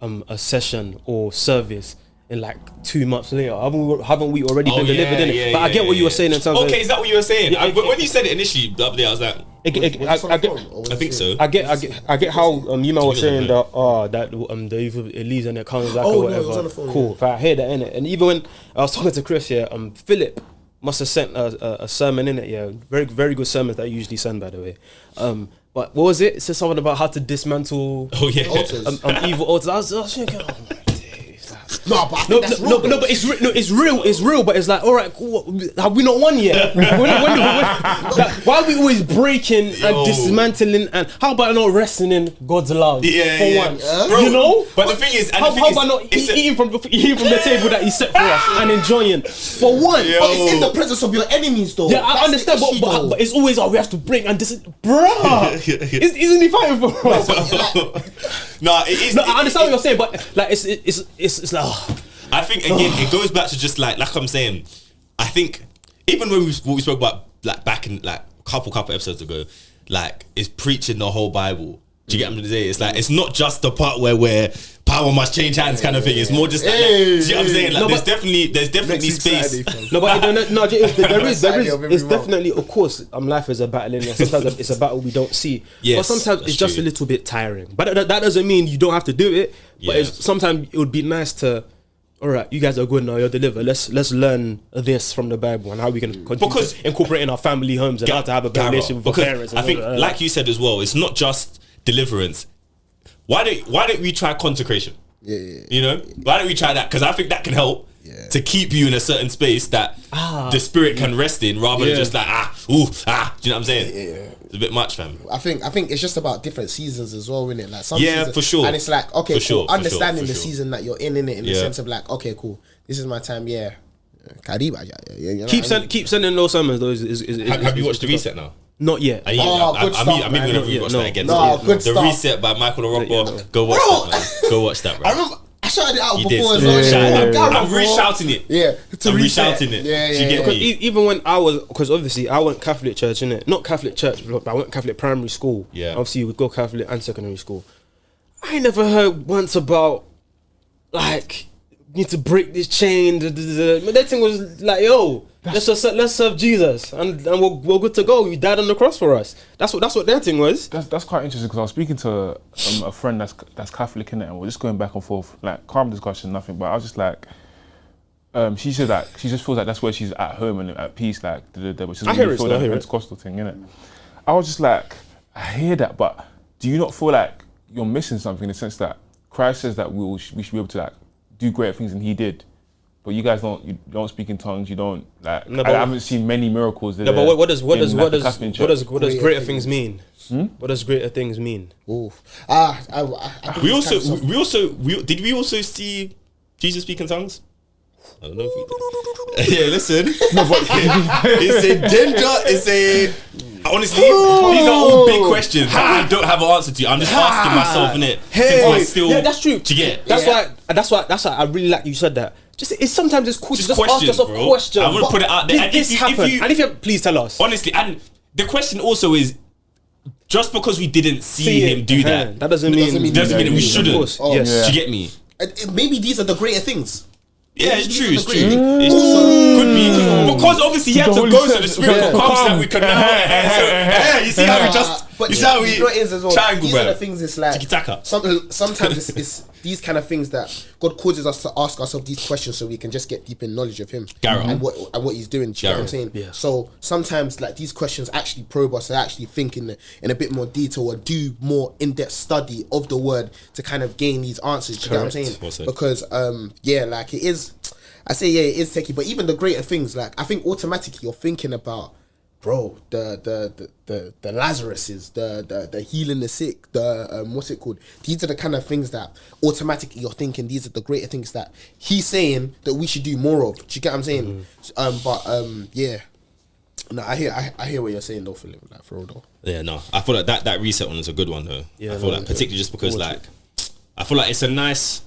a session or service in like 2 months later? Haven't we already been delivered in it? But I get what you were saying in terms of. Okay, is that what you were saying? When you said it initially the other day, I was like, I think so. I get how you man was saying that the evil it leaves and it comes back or whatever. No, it was on the phone, cool. I hear that in it, and even when I was talking to Chris here, Philip must have sent a sermon in it. Yeah, very very good sermons that I usually send, by the way. But what was it? It said something about how to dismantle altars. Evil altars. I was thinking, oh my days. No, but I think that's real. But it's real. It's real. But it's like, all right, cool. Have we not won yet? Why are we always breaking and dismantling? And how about not resting in God's love for once? Bro, you know. But the thing is, how about not eating from the table that He set for us and enjoying for once? But it's in the presence of your enemies, though. Yeah, I understand, but it's always we have to bring and this, bruh. Isn't He fighting for us? No, it is. No, I understand what you're saying, but like it's like. I think again, it goes back to just like I'm saying. I think even when what we spoke about like back in like a couple episodes ago, like is preaching the whole Bible. Do you get what I'm saying? It's like it's not just the part where power must change hands kind of thing. It's more just like, do you know what I'm saying? Like there's definitely space. No, but there is. It's definitely, of course. Life is a battle, and sometimes it's a battle we don't see. Yes, but sometimes it's just a little bit tiring. But that doesn't mean you don't have to do it. But sometimes it would be nice to. All right, you guys are good now. You're delivered. Let's learn this from the Bible and how we can continue to incorporate in our family homes and how to have a better relationship with our parents. I think, like you said as well, it's not just deliverance. Why don't we try consecration? Yeah. You know, why don't we try that? Because I think that can help to keep you in a certain space that the spirit can rest in, rather than just like do you know what I'm saying? Yeah. It's a bit much, fam. I think it's just about different seasons as well, innit? Like some seasons, for sure. And it's like, okay, cool, understanding the season that you're in it, in the sense of like, okay, cool, this is my time, Keep sending those sermons though. Have you watched The Reset now? Not yet. Good stuff, I'm even gonna rewatch that again. Good The stuff. Reset by Michael Orokpo. Go watch that, man. Go watch that, bro. I remember I shouted it out You before did. as well. I'm re-shouting it. Yeah, I'm re-shouting it. Yeah. Do you get me? Even when I was, because obviously I went Catholic church, innit? Not Catholic church, but I went Catholic primary school. Yeah. Obviously you would go Catholic and secondary school. I never heard once about like need to break this chain. That thing was like, yo, let's serve Jesus and we're good to go. He died on the cross for us. That's what their thing was. That's quite interesting because I was speaking to a friend that's Catholic in it, and we're just going back and forth, like calm discussion, nothing. But I was just like, she said that she just feels like that's where she's at home and at peace. Like, which is I hear it. that Pentecostal thing, innit? I was just like, I hear that, but do you not feel like you're missing something in the sense that Christ says that we should be able to like do greater things than He did? but you guys you don't speak in tongues. You don't like. No, I haven't seen many miracles. No, but what does greater things. things mean? What does greater things mean? Ooh. We also see Jesus speak in tongues. I don't know if we did. Yeah, listen. No, but it's a danger. It's a. Honestly, these are all big questions that I don't have an answer to. I'm just asking myself, innit? Yeah, that's true. To get. That's why I really like you said that. Sometimes it's cool to just ask yourself questions. I want to put it out there. Did this happen? And if you please tell us. Honestly, and the question also is, just because we didn't see him do that, that doesn't mean that we shouldn't. Yes. Yeah. Do you get me? Maybe these are the greater things. Yeah, it's true. It's true. Could be because obviously he had to go so the spirit could come so that we could know. You see how we just. You see how we triangle, these are the things. It's like tiki-taka. Sometimes it's these kind of things that God causes us to ask ourselves these questions so we can just get deep in knowledge of Him and what He's doing. Do you know what I'm saying? Yeah. So sometimes like these questions actually probe us to actually think in a bit more detail or do more in-depth study of the Word to kind of gain these answers. Do you know what I'm saying? Because like it is. I say it is techie, but even the greater things, like I think automatically you're thinking about, bro, the Lazaruses, the healing the sick, the what's it called? These are the kind of things that automatically you're thinking. These are the greater things that He's saying that we should do more of. Do you get what I'm saying? Yeah. No, I hear what you're saying though, Philip. Like for real though. Yeah, no, I feel like that reset one is a good one though. Yeah, I feel like particularly just because like I feel like it's a nice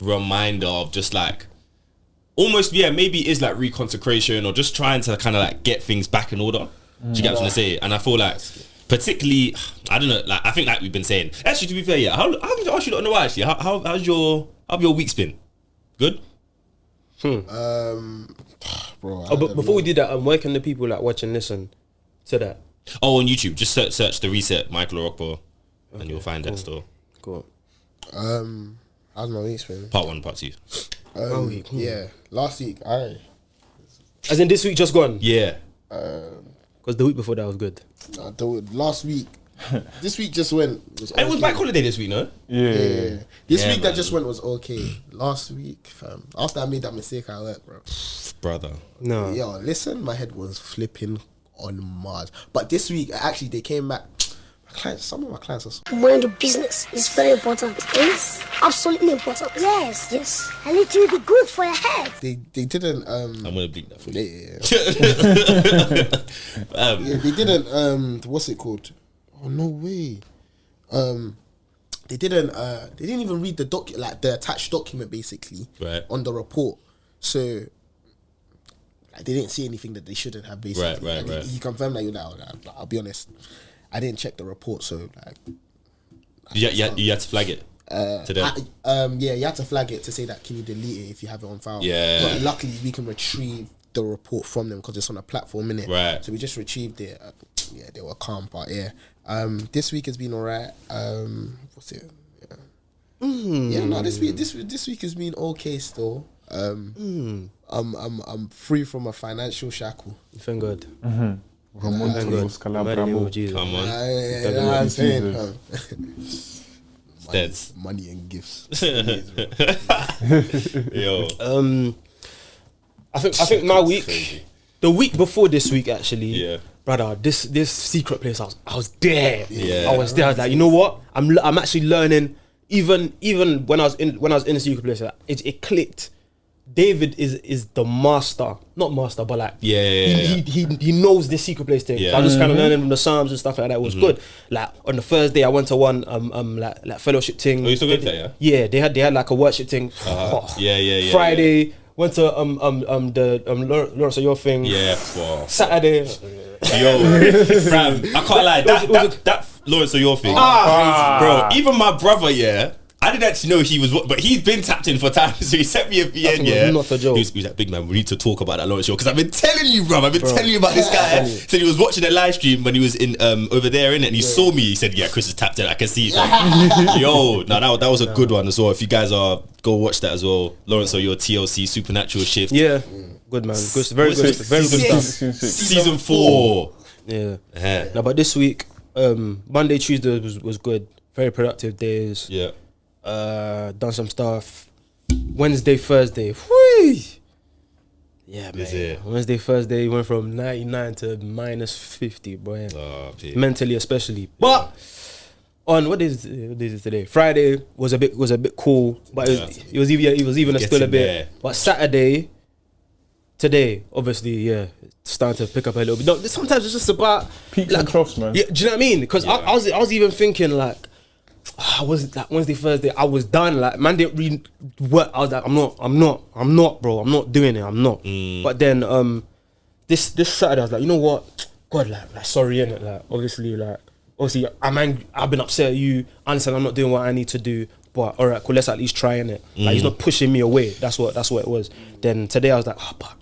reminder of just like almost maybe it is like reconsecration or just trying to kind of like get things back in order. Do you get what I'm trying to say? And I feel like particularly I don't know, like I think like we've been saying actually, to be fair, how actually don't know why actually how's your week's been? Good? Bro, but before we do that, where can the people like watch and listen to that? On YouTube, just search the Reset Michael Rockpo and you'll find that store. Cool. How's my week been? Part 1, part 2. Yeah, last week as in this week just gone. Yeah. Because the week before that was good. Last week, this week just went. It was bank holiday this week, no? Yeah. This week that just went was okay. Last week, fam. After I made that mistake at work, bro. Brother. No. Yo, listen, my head was flipping on Mars. But this week, actually, they came back. Some of my clients are. Mind your business is very important. It's absolutely important. Yes. And it will be good for your head. They didn't. I'm gonna bleep that for you. Yeah, they didn't. What's it called? Oh no way. They didn't even read the the attached document basically on the report. So like, they didn't see anything that they shouldn't have basically. Right. He confirmed that. I'll be honest. I didn't check the report, so like. You had to flag it. To them. You had to flag it to say that can you delete it if you have it on file. Yeah. But luckily we can retrieve the report from them because it's on a platform, innit? Right. So we just retrieved it. They were calm, but yeah. This week has been alright. What's it? Yeah. No, this week has been okay still. I'm free from a financial shackle. Thank God. Come on. Money and gifts. Yo. I think my week, the week before this week actually, brother, this secret place I was there. I was there. I was like, you know what? I'm actually learning. Even when I was in the secret place, it clicked. David is the master, not master, but like he knows this secret place thing. So I was just kind of learning from the Psalms and stuff like that. It was good. Like on the Thursday, I went to one like fellowship thing. Oh, you still good there? Yeah, they had like a worship thing. Friday went to the Lawrence of Your thing. Yeah. Wow. Saturday. Yo, fam, I can't lie. That Lawrence of Your thing, bro. Even my brother, I didn't actually know he was, but he's been tapped in for time, so he sent me a VN, Not a joke. He was like, big man, we need to talk about that Lawrence show, because I've been telling you, bro, telling you about this guy. Said he was watching a live stream when he was in over there, innit, and he saw me, he said, yeah, Chris is tapped in, I can see it. Yo, no, that was a good one as well. If you guys go watch that as well. Lawrence or Your TLC Supernatural Shift. Yeah, good man, good, very good stuff. Season 4. Yeah. No, but this week, Monday, Tuesday was good. Very productive days. Yeah. Done some stuff. Wednesday, Thursday. Whee! Yeah, Is man. it? Wednesday, Thursday went from 99 to minus 50, boy. Oh, Mentally, especially. But on what is it today? Friday was a bit cool, but it was even still a bit. There. But Saturday, today, obviously, yeah, it's starting to pick up a little bit. No, sometimes it's just about Peaks and troughs, man. Yeah, do you know what I mean? Because I was even thinking like. I was like Wednesday, Thursday. I was done. Like man didn't really work. I was like, I'm not, bro. I'm not doing it. I'm not. But then this Saturday, I was like, you know what? God, like sorry, innit? Like obviously, I've been upset at you. I understand I'm not doing what I need to do. But all right, cool. Let's at least try, innit? Like he's not pushing me away. That's what it was. Then today I was like, but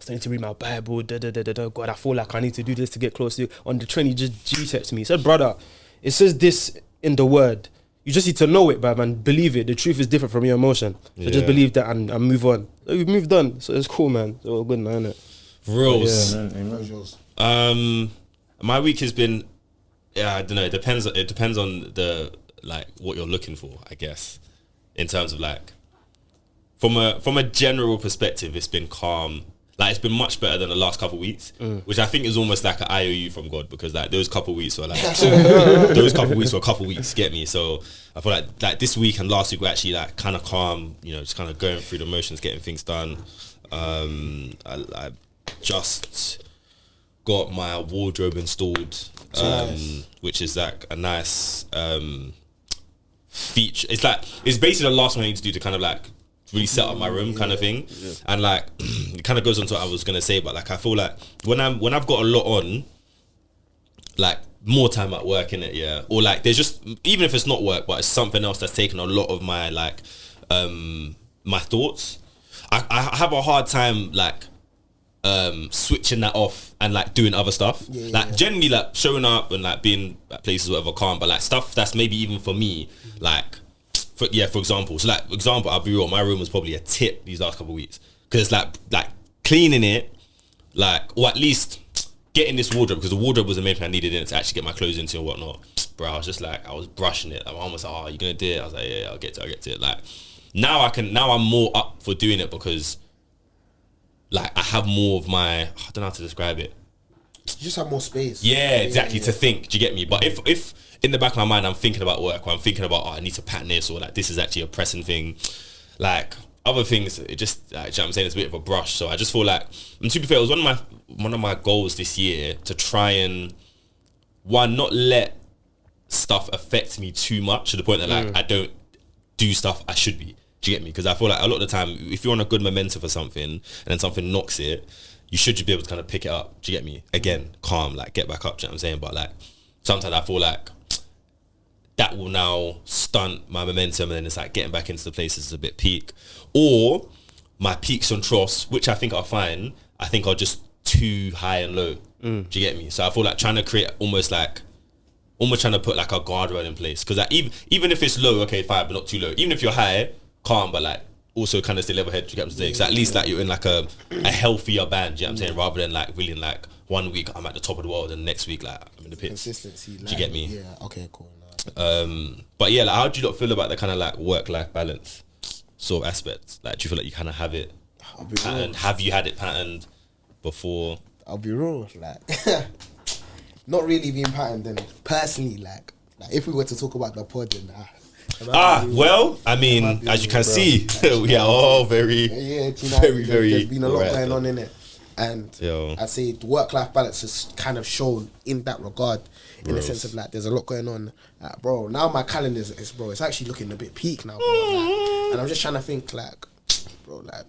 I need to read my Bible. God, I feel like I need to do this to get close to you. On the train, he just G-texted me. He said, brother, it says this in the word. You just need to know it, bruv, and believe it. The truth is different from your emotion. So just believe that and move on. So we've moved on. So it's cool, man. So we're good now, innit? Rules. Yeah, My week has been, I don't know. It depends on the what you're looking for, I guess. In terms of like, from a general perspective, it's been calm. Like it's been much better than the last couple of weeks, which I think is almost like an IOU from God, because like those couple of weeks were like those couple of weeks were a couple of weeks, get me? So I feel like this week and last week were actually like kind of calm, you know, just kind of going through the motions, getting things done. I just got my wardrobe installed, which is like a nice feature. It's basically the last one I need to do to kind of like really set up my room kind of thing. And like it kind of goes on to what I was gonna say, but like I feel like when I've got a lot on, like more time at work in it, yeah, or like there's just, even if it's not work but it's something else that's taken a lot of my like my thoughts, I have a hard time like switching that off and like doing other stuff. Generally like showing up and like being at places whatever calm, but like stuff that's maybe even for me like for example, I'll be real, my room was probably a tip these last couple of weeks, because like cleaning it, like, or at least getting this wardrobe, because the wardrobe was the main thing I needed in it to actually get my clothes into and whatnot. Bro, I was just like, I was brushing it. My mom was like, oh, you gonna do it? I was like, yeah, I'll get to it. Like now I'm more up for doing it, because like I have more of my, I don't know how to describe it. You just have more space. Yeah, exactly, to think. Do you get me? But if in the back of my mind I'm thinking about work, or I'm thinking about, I need to pattern this, or like this is actually a pressing thing, like other things, it just, like, you know what I'm saying, it's a bit of a brush. So I just feel like, and to be fair, it was one of my goals this year to try and not let stuff affect me too much to the point that like I don't do stuff I should be. Do you get me? Because I feel like a lot of the time, if you're on a good momentum for something and then something knocks it, you should just be able to kind of pick it up. Do you get me? Again, calm, like get back up. Do you know what I'm saying? But like sometimes I feel like that will now stunt my momentum, and then it's like getting back into the places is a bit peak. Or my peaks and troughs, which I think are fine, I think are just too high and low. Do you get me? So I feel like trying to create almost trying to put like a guardrail in place. Because like even if it's low, okay, fine, but not too low. Even if you're high, calm, but like also kind of stay level head. Do you get what I'm saying? So at least like you're in like a healthier band. Do you know what I'm saying? Rather than like really like 1 week I'm at the top of the world and next week like I'm in the pits. Consistency. Do you get me? Yeah. Okay. Cool. But yeah, like how do you lot feel about the kind of like work-life balance sort of aspect? Like, do you feel like you kind of have it patterned? Have you had it patterned before? I'll be real, like not really being patterned. Then personally, like if we were to talk about the pod, then well, I mean, as you can see, we are all very, very. There's been a lot going on in it, and I'd say the work-life balance is kind of shown in that regard, in the sense of like there's a lot going on, bro. Now my calendar is it's actually looking a bit peak now, bro, like, and I'm just trying to think like, bro, like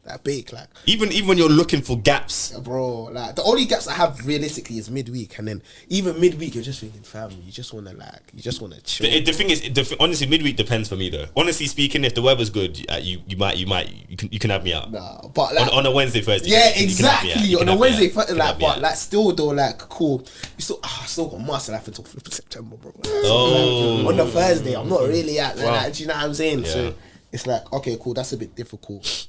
that big, like even when you're looking for gaps, bro, like the only gaps I have realistically is midweek, and then even midweek you're just thinking, fam, you just want to chill. The thing is, honestly, midweek depends for me though. Honestly speaking, if the weather's good, you can have me out. Nah, but like, on a Wednesday, Thursday, yeah, exactly, on a Wednesday, like, but like still though, like cool, you still got master life until September, bro. So, like, on the Thursday, I'm not really at like, do you know what I'm saying? Yeah. So it's like, okay, cool, that's a bit difficult.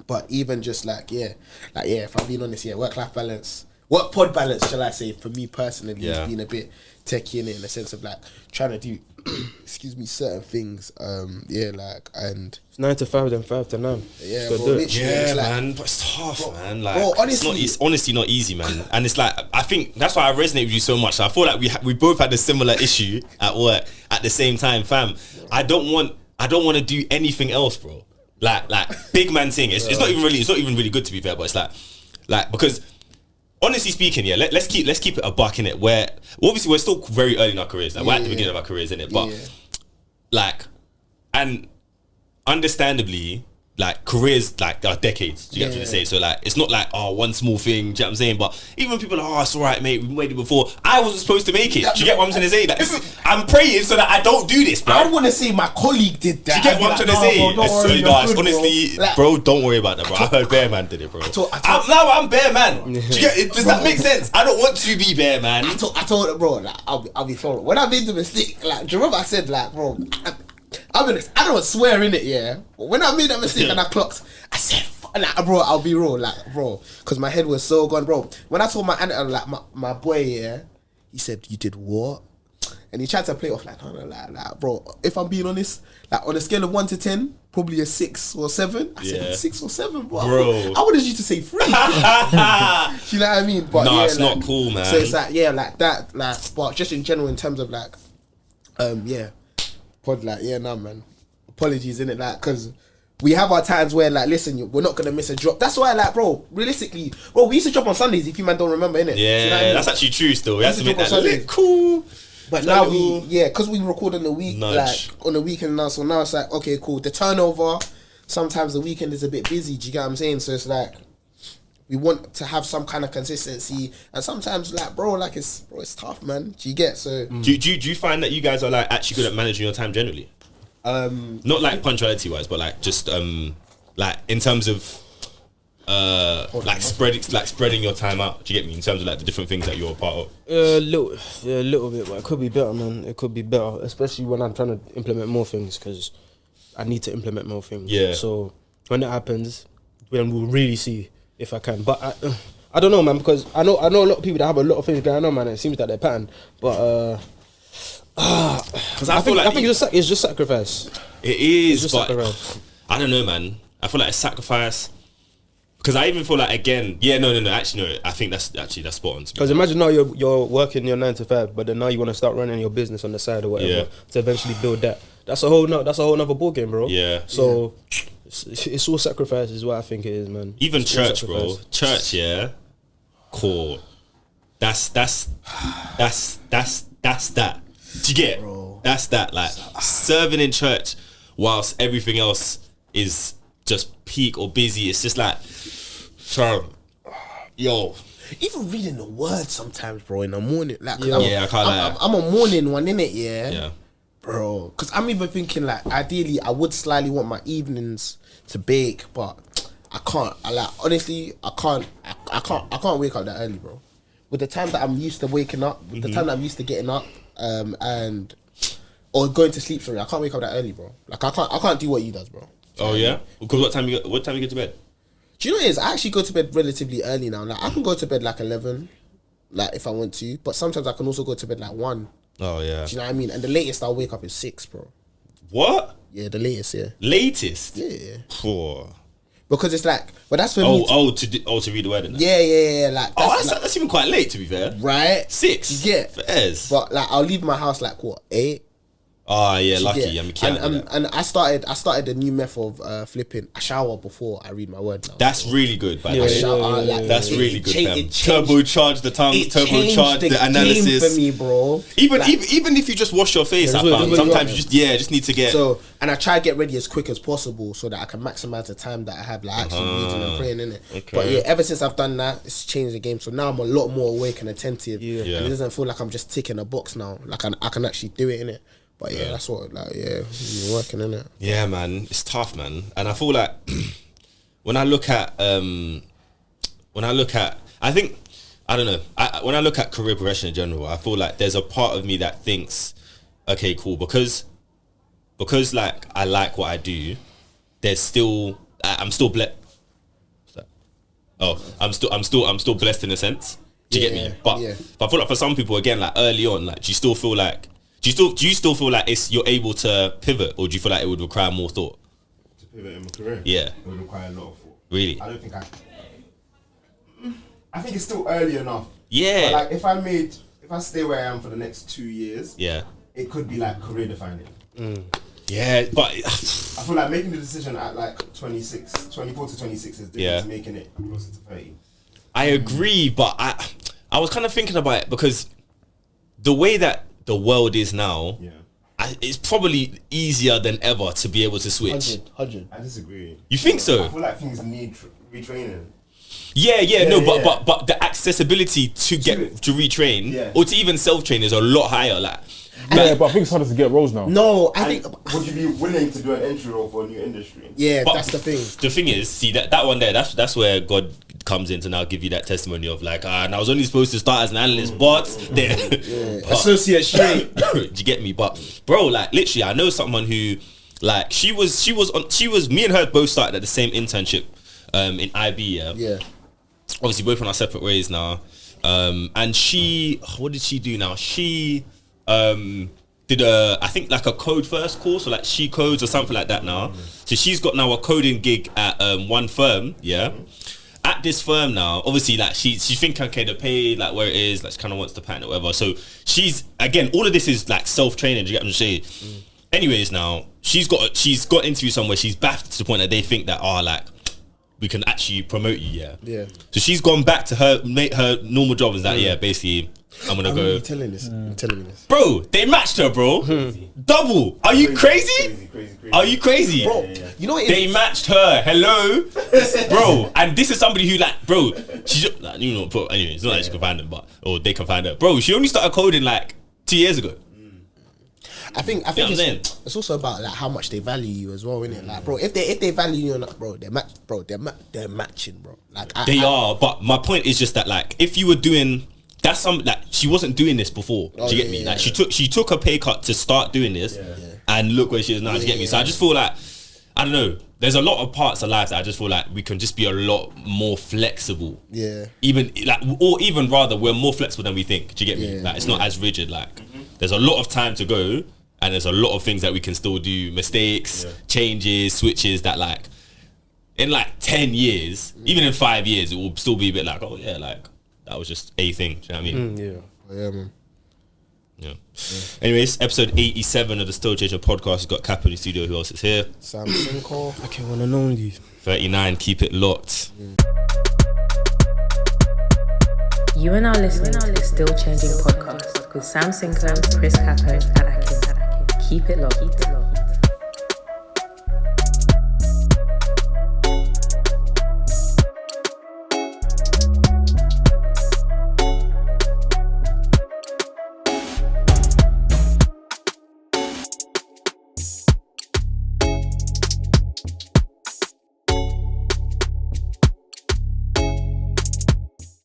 But even just like, if I'm being honest, work-life balance work pod balance, shall I say, for me personally, Yeah. has been a bit techie in it, in the sense of like trying to do, excuse me, certain things. Like, and It's 9 to 5, then 5 to 9. yeah, So bro, do it. literally, Yeah, it's like, man, but it's tough, man. Like, bro, honestly, it's honestly not easy, man. And it's like, I think that's why I resonate with you so much. I feel like we both had a similar issue at work at the same time, fam. I don't want to do anything else, bro. Like big man thing. It's not even really good, to be fair. But it's like because honestly speaking, yeah, let's keep it a buck in it. Where obviously we're still very early in our careers. Like we're at the beginning of our careers, in it. But like, and understandably, like careers like are decades. Do you get what I'm saying? So like, it's not like one small thing. Do you get what I'm saying? But even when people are like, it's alright, mate, we made it before. I wasn't supposed to make it. Do you get what I'm trying to say? Like, I'm praying so that I don't do this, bro. I want to say my colleague did that. Do you get what I'm trying to say? Honestly, Like, bro, don't worry about that, bro. I heard Bear Man did it, bro. I'm Bear Man. Do you get it? Does that make sense? I don't want to be Bear Man. I told it, bro. Like, I'll be sorry when I made the mistake. Like, do you remember I said, like, bro, I mean, I don't swear in it, yeah. But when I made that mistake and I clocked, I said, like, bro, I'll be real, like, bro, because my head was so gone, bro. When I told my aunt, like, my boy, yeah, he said, you did what? And he tried to play off like, no, like, bro, if I'm being honest, like, on a scale of 1 to 10, probably a 6 or 7. I said 6 or 7, bro. I wanted you to say 3. Do you know what I mean? But no, yeah, it's like, not cool, man. So it's like, yeah, like that, like, but just in general, in terms of like, pod, like, yeah, nah, man. Apologies, innit? Like, because we have our times where, like, listen, we're not gonna miss a drop. That's why, like, bro, realistically, bro, we used to drop on Sundays if you man don't remember, innit? Yeah, you know what I mean? that's actually true still. We have to make that Sundays. look cool. But now because we record on the week, Nudge. like, on the weekend now, so now it's like, okay, cool. The turnover, sometimes the weekend is a bit busy, do you get what I'm saying? So it's like, we want to have some kind of consistency, and sometimes, like, bro, like, it's tough, man. Do you get? So do you find that you guys are like actually good at managing your time generally? Not like punctuality wise, but like just like in terms of spreading your time out. Do you get me? In terms of like the different things that you're a part of. A little bit, but it could be better, man. It could be better, especially when I'm trying to implement more things, because I need to implement more things. Yeah. So when that happens, then we'll really see if I can. But I don't know, man, because I know a lot of people that have a lot of things going on, man. And it seems that they're pattern, but because I think it's just sacrifice. It is, just but sacrifice. I don't know, man. I feel like it's sacrifice. Because I even feel like, again, actually, no, I think that's spot on. Because imagine now you're working your 9 to 5, but then now you want to start running your business on the side or whatever to eventually build that. That's a whole nother ball game, bro. Yeah. So it's all sacrifice, is what I think it is, man. Even it's church, bro. Church, yeah. Cool. That's that. Do you get? Bro. That's that. Like serving in church whilst everything else is just peak or busy. It's just like, yo. Even reading the word sometimes, bro, in the morning. Like, I can't lie. I'm a morning one, innit, yeah? Yeah. Bro, because I'm even thinking, like, ideally, I would slightly want my evenings to bake, but I can't. Honestly, I can't wake up that early, bro. With the time that I'm used to waking up, with the time that I'm used to getting up, or going to sleep, sorry, I can't wake up that early, bro. Like, I can't do what you does, bro. Oh yeah? Because what time you get to bed? Do you know what it is? I actually go to bed relatively early now. Like, I can go to bed like 11, like, if I want to, but sometimes I can also go to bed like 1. Oh yeah. Do you know what I mean? And the latest I'll wake up is 6, bro. What? Yeah, the latest, yeah. Latest? Yeah. Poor. Because it's like, but that's for me. To read the word in that. Yeah. Like, that's even quite late, to be fair. Right? 6. Yeah. Fairs. But like, I'll leave my house like what, 8? Oh yeah, lucky. Yeah. And I started a new method of flipping. I shower before I read my word now. That's really good, by the way. That's really good, fam. Turbocharge the tongues, turbocharge the analysis. Game for me, bro. Even if you just wash your face, I found sometimes you just need to get. So, and I try to get ready as quick as possible so that I can maximize the time that I have, like, actually reading and praying, innit? Okay. But yeah, ever since I've done that, it's changed the game. So now I'm a lot more awake and attentive, and it doesn't feel like I'm just ticking a box now. Like, I can actually do it, innit? But yeah, that's what, like, you're working, innit? Yeah, man, it's tough, man. And I feel like when I look at, I think, I don't know, when I look at career progression in general, I feel like there's a part of me that thinks, okay, cool, because like I like what I do, there's still, I'm still blessed. Oh, I'm still blessed in a sense. Do you get me? But I feel like for some people, again, like early on, like do you still feel like you're able to pivot, or do you feel like it would require more thought? To pivot in my career? Yeah. It would require a lot of thought. Really? I don't think I think it's still early enough. Yeah. But like if I stay where I am for the next 2 years, it could be like career defining. Yeah, but I feel like making the decision at like 24 to 26 is different to making it closer to 30. I agree, but I was kind of thinking about it because the way that the world is now, it's probably easier than ever to be able to switch. 100. I disagree. You think so? I feel like things need retraining. But the accessibility to get to retrain or to even self-train is a lot higher. Like, but I think it's harder to get roles now. No, I think. Would you be willing to do an entry role for a new industry? Yeah, but that's the thing. The thing is, see that one there. That's where God comes in to now give you that testimony of like, and I was only supposed to start as an analyst, but associate straight. Do you get me? But bro, like literally, I know someone who, like, she was. Me and her both started at the same internship, in IB. Yeah. Obviously, both on our separate ways now. And she, what did she do now? She did I think like a code first course, or like she codes or something like that now. So she's got now a coding gig at one firm, At this firm now, obviously, like she's thinking, okay, the pay, like where it is, like she kind of wants the pattern or whatever. So she's, again, all of this is like self-training. Do you get what I'm saying? Anyways, now she's got interview somewhere. She's baffed to the point that they think that like we can actually promote you, yeah. So she's gone back to her normal job. Is that basically I'm gonna go. You're telling me this, bro. They matched her, bro. Double. Are you crazy? Are you crazy, bro? You know what they matched her. Hello, bro. And this is somebody who, like, bro. She's like, you know, but anyway, it's not like she can find them, or they can find her, bro. She only started coding like 2 years ago. I think it's also about like how much they value you as well, innit? Like, bro, if they value you or not, bro, they're matching, bro. Like they are. But my point is just that, like, if you were doing that's something like she wasn't doing this before. Do you get me? Like she took a pay cut to start doing this, and look where she is now. Do you get me? So I just feel like, I don't know. There's a lot of parts of life that I just feel like we can just be a lot more flexible. Yeah. Even rather, we're more flexible than we think. Do you get me? Like it's not as rigid. Like there's a lot of time to go. And there's a lot of things that we can still do, mistakes, changes, switches that, like, in like 10 years, even in 5 years, it will still be a bit like, oh yeah, like that was just a thing. Do you know what I mean? Yeah, man. Yeah. Anyways, episode 87 of the Still Changing podcast has got Cap in the studio. Who else is here? Sam Sinko. Okay, one and only. 39, keep it locked. You are now listening to the Still Changing podcast with Sam Sinko, Chris Capo, and Akin. Keep it locked.